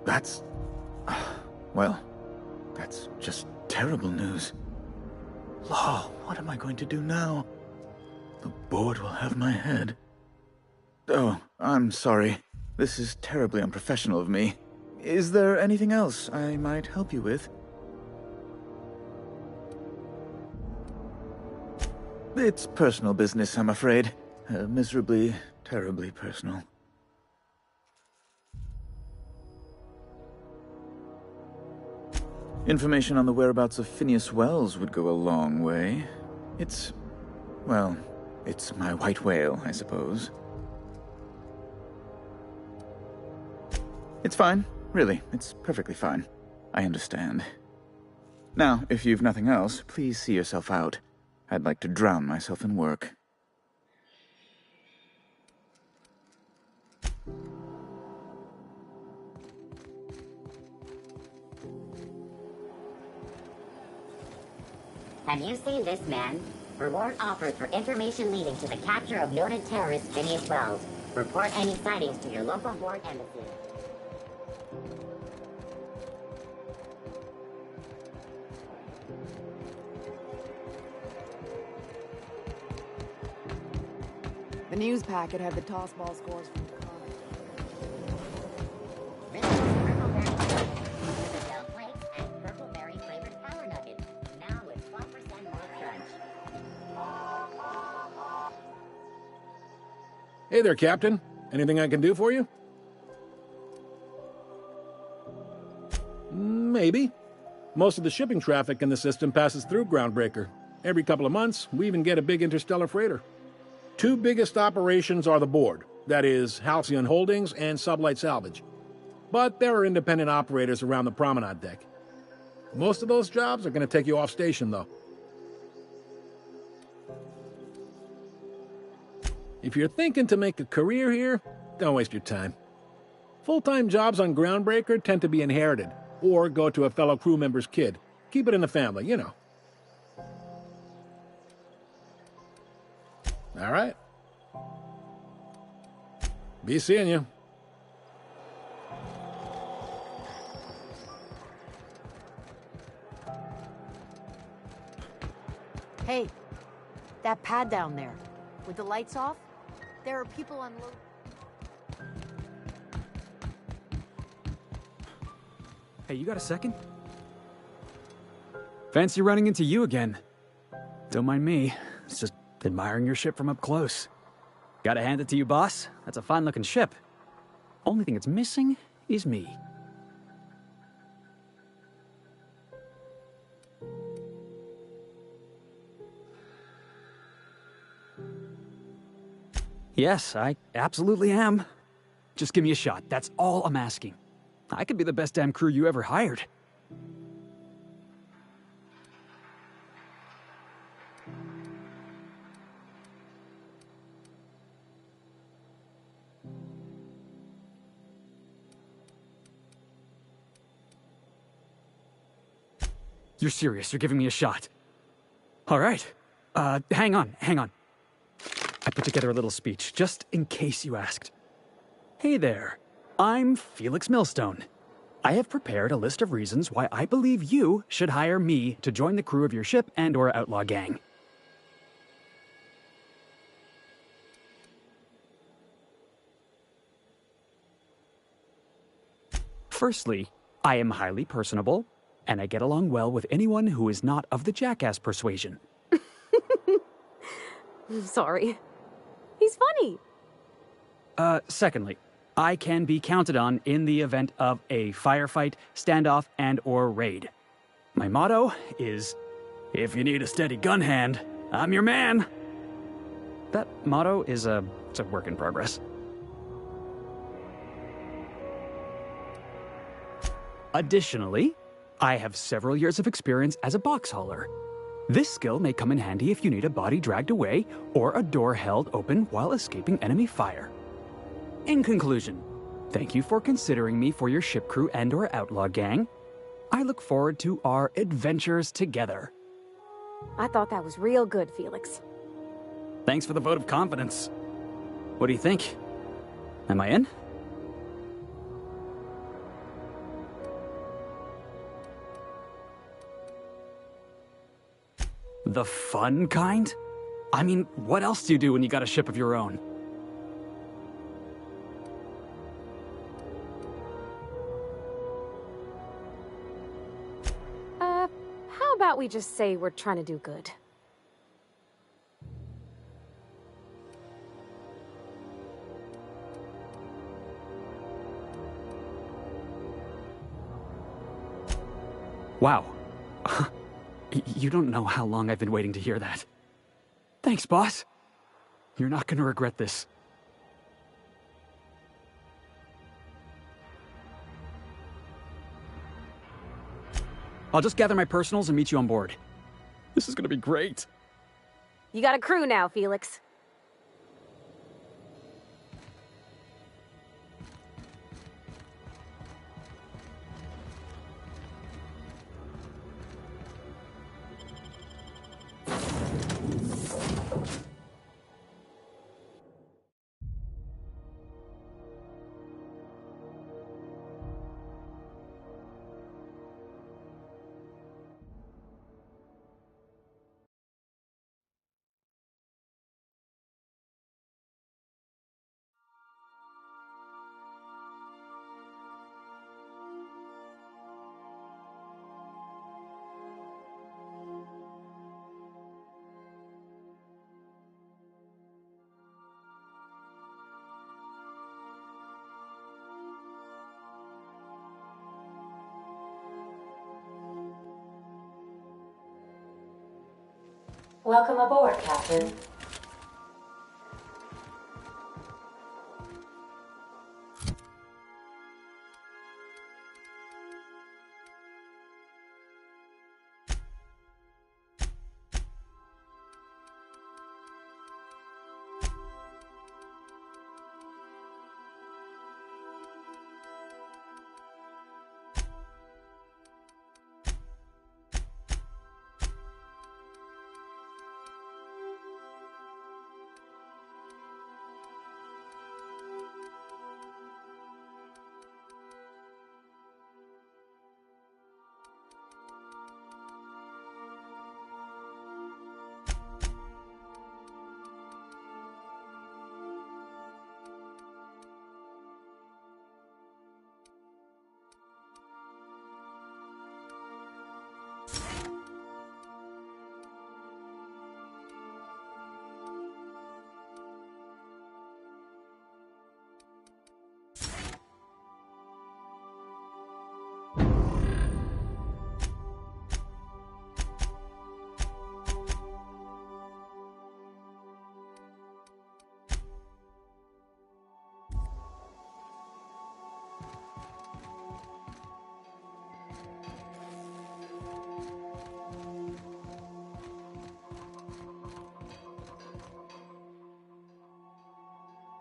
That's... well, that's just terrible news. Law, what am I going to do now? The board will have my head. Oh, I'm sorry. This is terribly unprofessional of me. Is there anything else I might help you with? It's personal business, I'm afraid. Miserably, terribly personal. Information on the whereabouts of Phineas Wells would go a long way. It's... well, it's my white whale, I suppose. It's fine. Really, it's perfectly fine. I understand. Now, if you've nothing else, please see yourself out. I'd like to drown myself in work. Have you seen this man? Reward offered for information leading to the capture of noted terrorist Phineas Wells. Report any sightings to your local board embassy. The news packet had the toss ball scores from the car. Hey there, Captain. Anything I can do for you? Maybe. Most of the shipping traffic in the system passes through Groundbreaker. Every couple of months, we even get a big interstellar freighter. Two biggest operations are the board, that is, Halcyon Holdings and Sublight Salvage. But there are independent operators around the promenade deck. Most of those jobs are going to take you off station, though. If you're thinking to make a career here, don't waste your time. Full-time jobs on Groundbreaker tend to be inherited, or go to a fellow crew member's kid. Keep it in the family, you know. All right. Be seeing you. that pad down there. With the lights off, there are people unloading. Hey, you got a second? Fancy running into you again. Don't mind me. It's just admiring your ship from up close. Gotta hand it to you, boss. That's a fine-looking ship. Only thing it's missing is me. Yes, I absolutely am. Just give me a shot. That's all I'm asking. I could be the best damn crew you ever hired. You're serious. You're giving me a shot. All right. Hang on. I put together a little speech, just in case you asked. Hey there. I'm Felix Millstone. I have prepared a list of reasons why I believe you should hire me to join the crew of your ship and/or outlaw gang. Firstly, I am highly personable, and I get along well with anyone who is not of the jackass persuasion. I'm sorry. He's funny. Secondly, I can be counted on in the event of a firefight, standoff, and/or raid. My motto is, if you need a steady gun hand, I'm your man. That motto is it's a work in progress. Additionally, I have several years of experience as a box hauler. This skill may come in handy if you need a body dragged away or a door held open while escaping enemy fire. In conclusion, thank you for considering me for your ship crew and/or outlaw gang. I look forward to our adventures together. I thought that was real good, Felix. Thanks for the vote of confidence. What do you think? Am I in? The fun kind? I mean, what else do you do when you got a ship of your own? How about we just say we're trying to do good? Wow. You don't know how long I've been waiting to hear that. Thanks, boss. You're not gonna regret this. I'll just gather my personals and meet you on board. This is gonna be great. You got a crew now, Felix. Welcome aboard, Captain.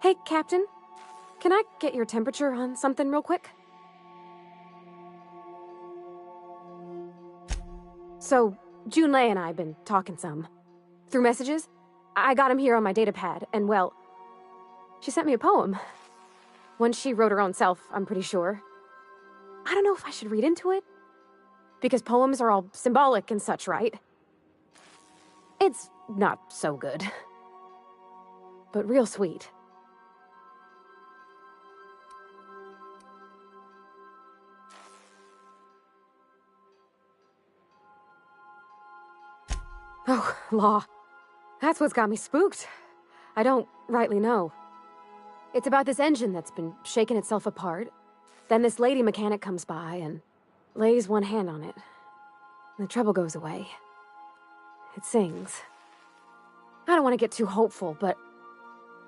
Hey, Captain. Can I get your temperature on something real quick? So, Junlei and I have been talking some. Through messages. I got him here on my datapad, and well, she sent me a poem. One she wrote her own self, I'm pretty sure. I don't know if I should read into it. Because poems are all symbolic and such, right? It's not so good. But real sweet. Oh, law. That's what's got me spooked. I don't rightly know. It's about this engine that's been shaking itself apart. Then this lady mechanic comes by and lays one hand on it. And the trouble goes away. It sings. I don't want to get too hopeful, but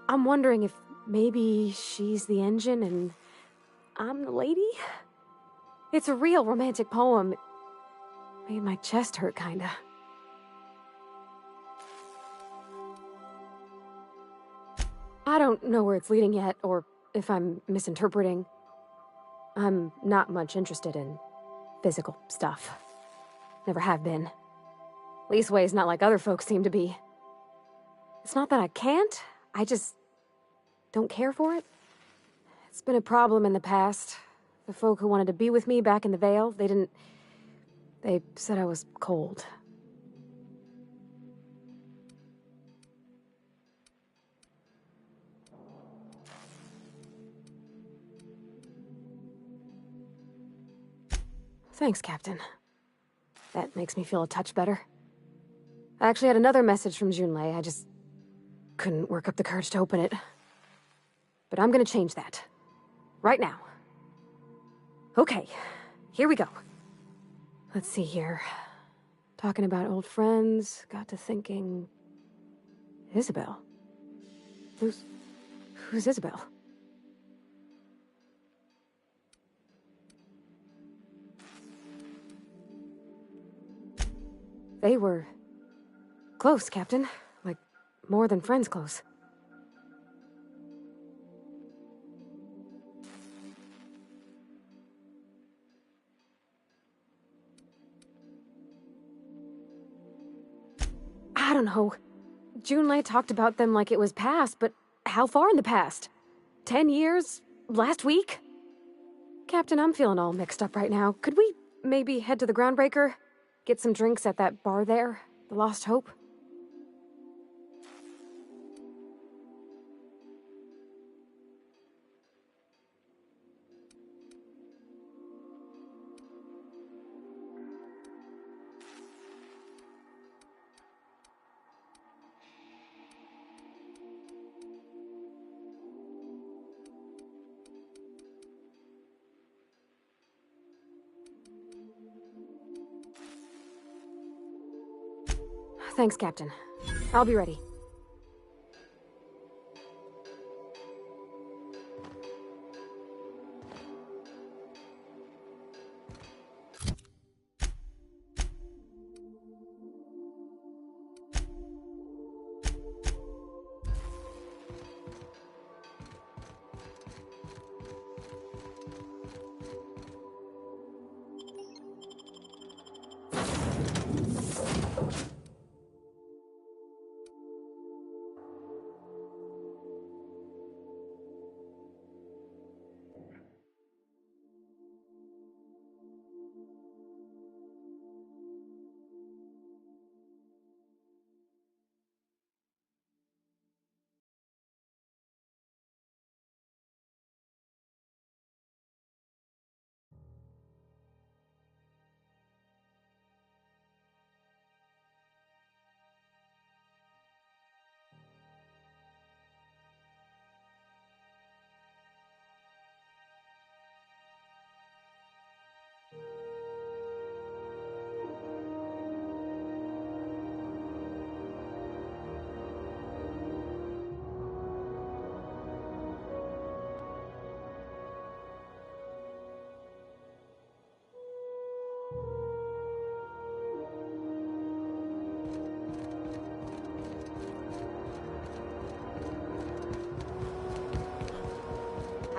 I'm wondering if maybe she's the engine and I'm the lady? It's a real romantic poem. It made my chest hurt, kinda. I don't know where it's leading yet, or if I'm misinterpreting. I'm not much interested in physical stuff. Never have been. Leastways not like other folks seem to be. It's not that I can't, I just don't care for it. It's been a problem in the past. The folk who wanted to be with me back in the Vale, they said I was cold. Thanks, Captain. That makes me feel a touch better. I actually had another message from Junlei. I just couldn't work up the courage to open it. But I'm gonna change that. Right now. Okay, here we go. Let's see here. Talking about old friends, got to thinking... Isabel? Who's Isabel? They were close, Captain. Like, more than friends close. I don't know. Junlei talked about them like it was past, but how far in the past? 10 years? Last week? Captain, I'm feeling all mixed up right now. Could we maybe head to the Groundbreaker? Get some drinks at that bar there? The Lost Hope? Thanks, Captain. I'll be ready.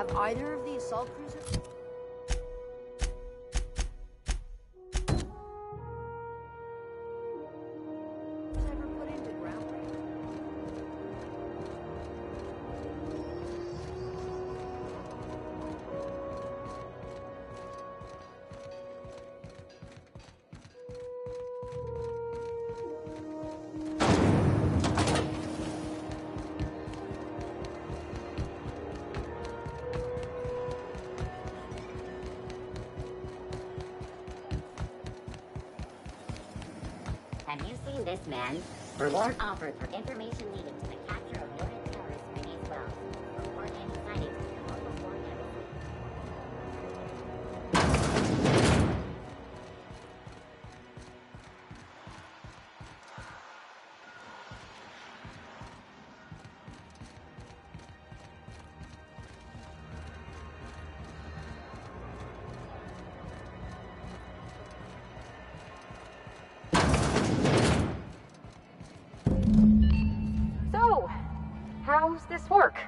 Have either of the assault cruisers? Ever put into groundbreaking? Have you seen this man? Reward offered for information leading to the capture of noted terrorist Phineas Wells. Report any sightings to your local board embassy. So, how's this work?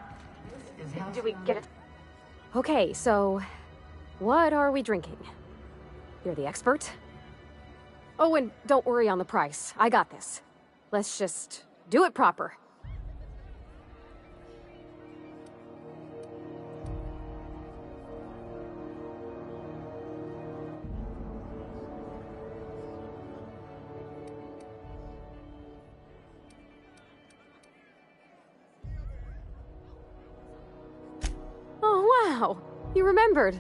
Do we get it? Okay, so what are we drinking? You're the expert? Oh, and don't worry on the price. I got this. Let's just do it proper. Oh, wow! You remembered.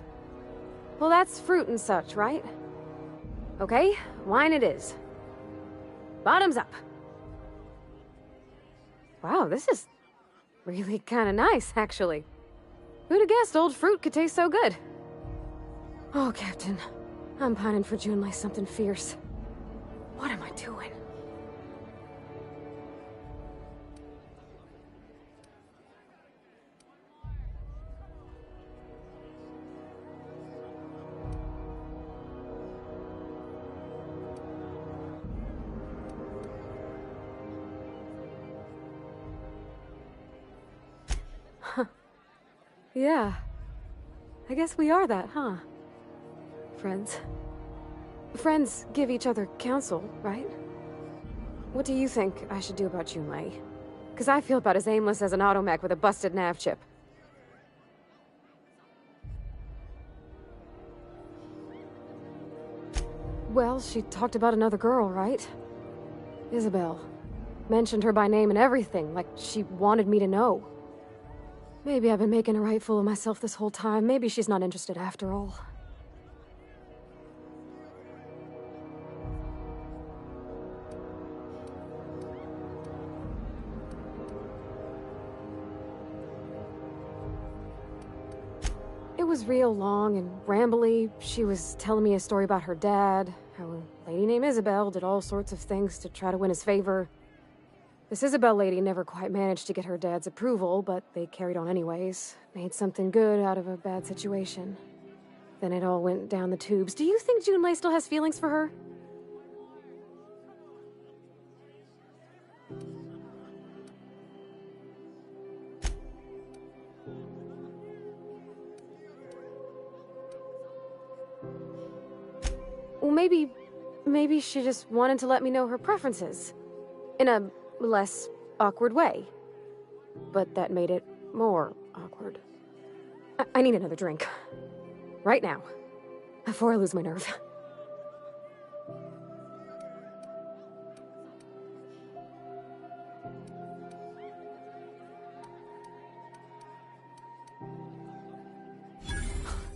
Well, that's fruit and such, right? Okay, wine it is. Bottoms up. Wow, this is really kind of nice, actually. Who'd have guessed old fruit could taste so good? Oh, Captain. I'm pining for June like something fierce. What am I doing? Yeah. I guess we are that, huh? Friends. Friends give each other counsel, right? What do you think I should do about Junlei? Because I feel about as aimless as an automech with a busted nav chip. Well, she talked about another girl, right? Isabel. Mentioned her by name and everything, like she wanted me to know. Maybe I've been making a right fool of myself this whole time. Maybe she's not interested after all. It was real long and rambly. She was telling me a story about her dad, how a lady named Isabel did all sorts of things to try to win his favor. This Isabel lady never quite managed to get her dad's approval, but they carried on anyways. Made something good out of a bad situation. Then it all went down the tubes. Do you think Junlei still has feelings for her? Well, maybe she just wanted to let me know her preferences. In a less awkward way. But that made it more awkward. I need another drink. Right now. Before I lose my nerve.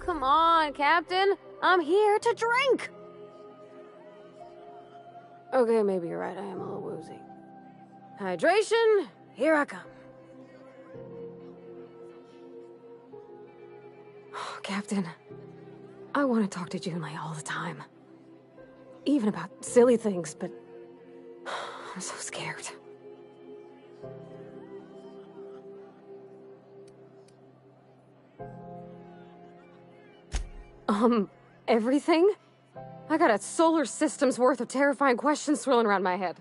Come on, Captain. I'm here to drink. Okay, maybe you're right. I am a little woozy. Hydration, here I come. Oh, Captain, I want to talk to Junlei all the time. Even about silly things, but I'm so scared. Everything? I got a solar system's worth of terrifying questions swirling around my head.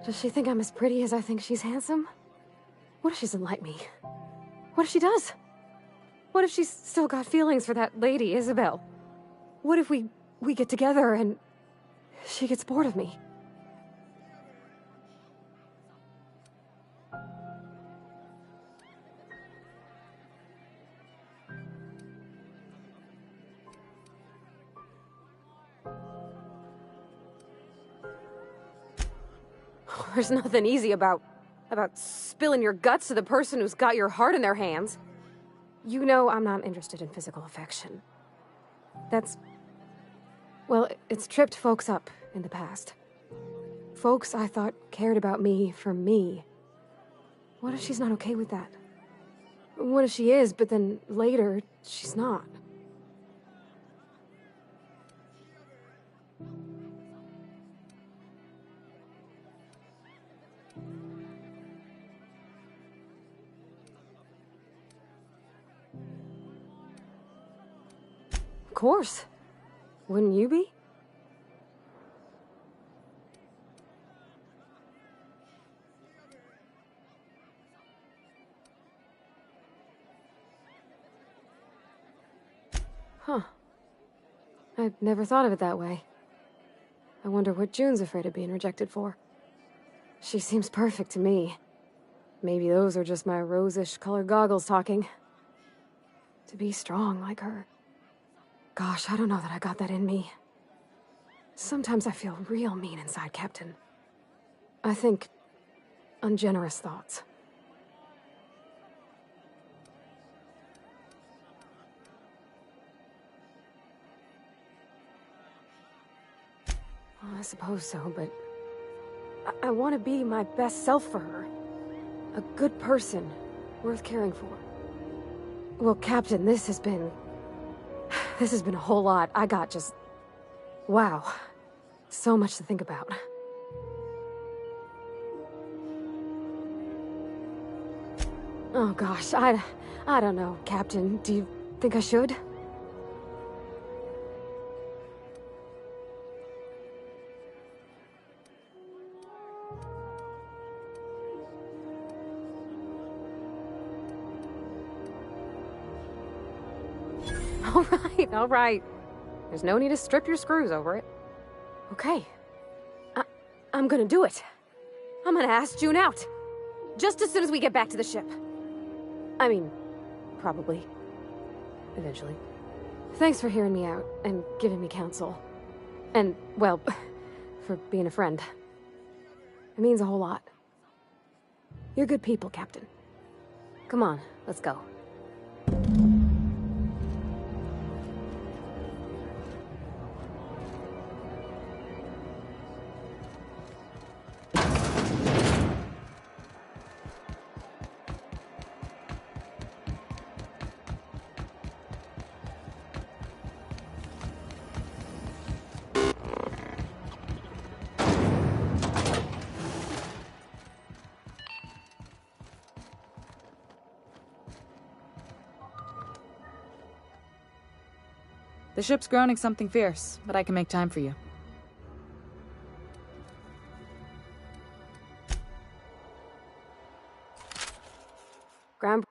Does she think I'm as pretty as I think she's handsome? What if she doesn't like me? What if she does? What if she's still got feelings for that lady, Isabel? What if we get together and she gets bored of me? There's nothing easy about spilling your guts to the person who's got your heart in their hands. You know I'm not interested in physical affection. Well, it's tripped folks up in the past. Folks I thought cared about me for me. What if she's not okay with that? What if she is, but then later, she's not? Of course. Wouldn't you be? Huh. I've never thought of it that way. I wonder what June's afraid of being rejected for. She seems perfect to me. Maybe those are just my rosish colored goggles talking. To be strong like her. Gosh, I don't know that I got that in me. Sometimes I feel real mean inside, Captain. I think ungenerous thoughts. Well, I suppose so, but I want to be my best self for her. A good person, worth caring for. Well, Captain, this has been a whole lot. I got just... wow. So much to think about. Oh gosh, I don't know, Captain. Do you think I should? All right. There's no need to strip your screws over it. Okay. I'm gonna do it. I'm gonna ask June out. Just as soon as we get back to the ship. I mean, probably. Eventually. Thanks for hearing me out and giving me counsel. And, well, for being a friend. It means a whole lot. You're good people, Captain. Come on, let's go. The ship's groaning something fierce, but I can make time for you. Ground...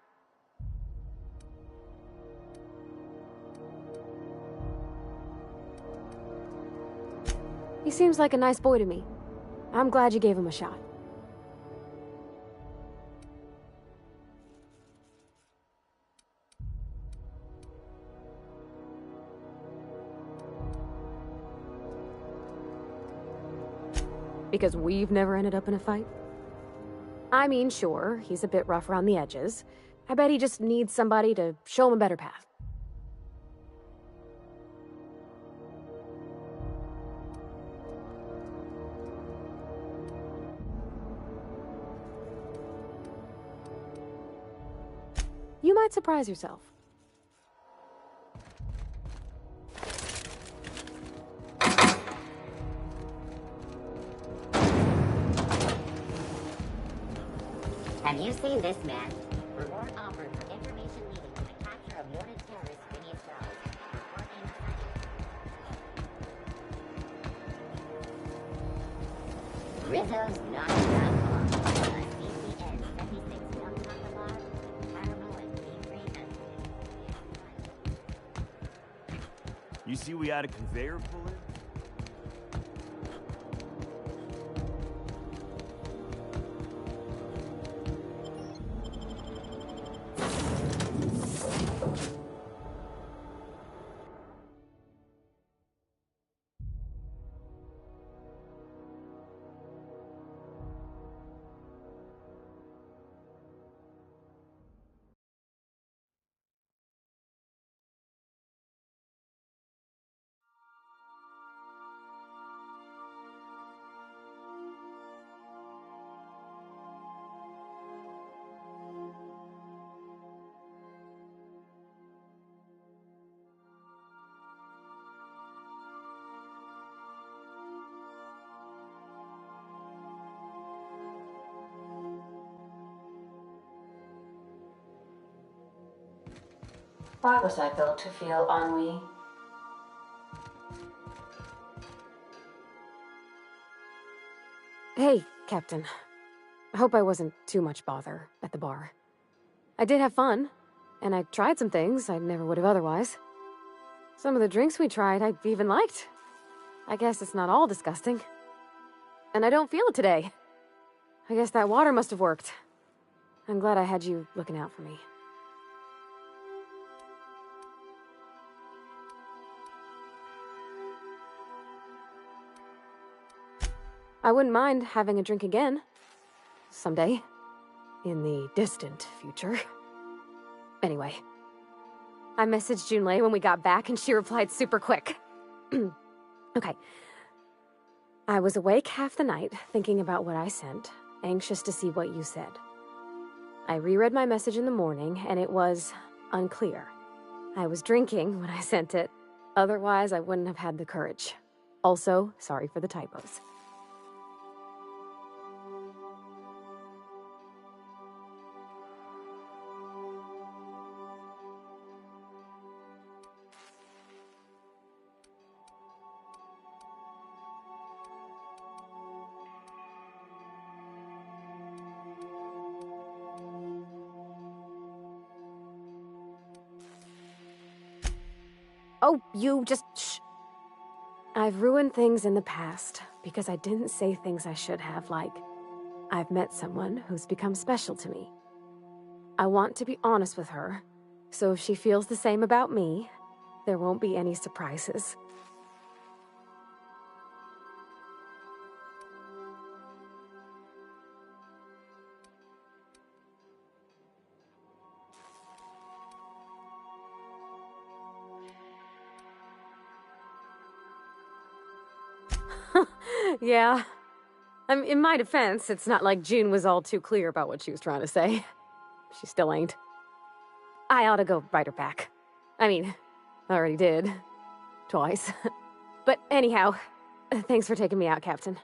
He seems like a nice boy to me. I'm glad you gave him a shot. Because we've never ended up in a fight? I mean, sure, he's a bit rough around the edges. I bet he just needs somebody to show him a better path. You might surprise yourself. Have you seen this man? Reward offered for information leading to the capture of wanted terrorist Phineas Wells. Report inside. Rizzo's Knots.com. A CCN 76 Milk Chocolate Bar. Caramel and Cream Free. You see we had a conveyor pull in? Why was I built to feel ennui? Hey, Captain. I hope I wasn't too much bother at the bar. I did have fun, and I tried some things I never would have otherwise. Some of the drinks we tried I even liked. I guess it's not all disgusting. And I don't feel it today. I guess that water must have worked. I'm glad I had you looking out for me. I wouldn't mind having a drink again. Someday. In the distant future. Anyway. I messaged Junlei when we got back and she replied super quick. Okay. I was awake half the night, thinking about what I sent, anxious to see what you said. I reread my message in the morning, and it was unclear. I was drinking when I sent it. Otherwise, I wouldn't have had the courage. Also, sorry for the typos. Oh, you just shh. I've ruined things in the past because I didn't say things I should have, like, I've met someone who's become special to me. I want to be honest with her, so if she feels the same about me, there won't be any surprises. Yeah. In my defense, it's not like June was all too clear about what she was trying to say. She still ain't. I ought to go write her back. I mean, I already did. Twice. But anyhow, thanks for taking me out, Captain.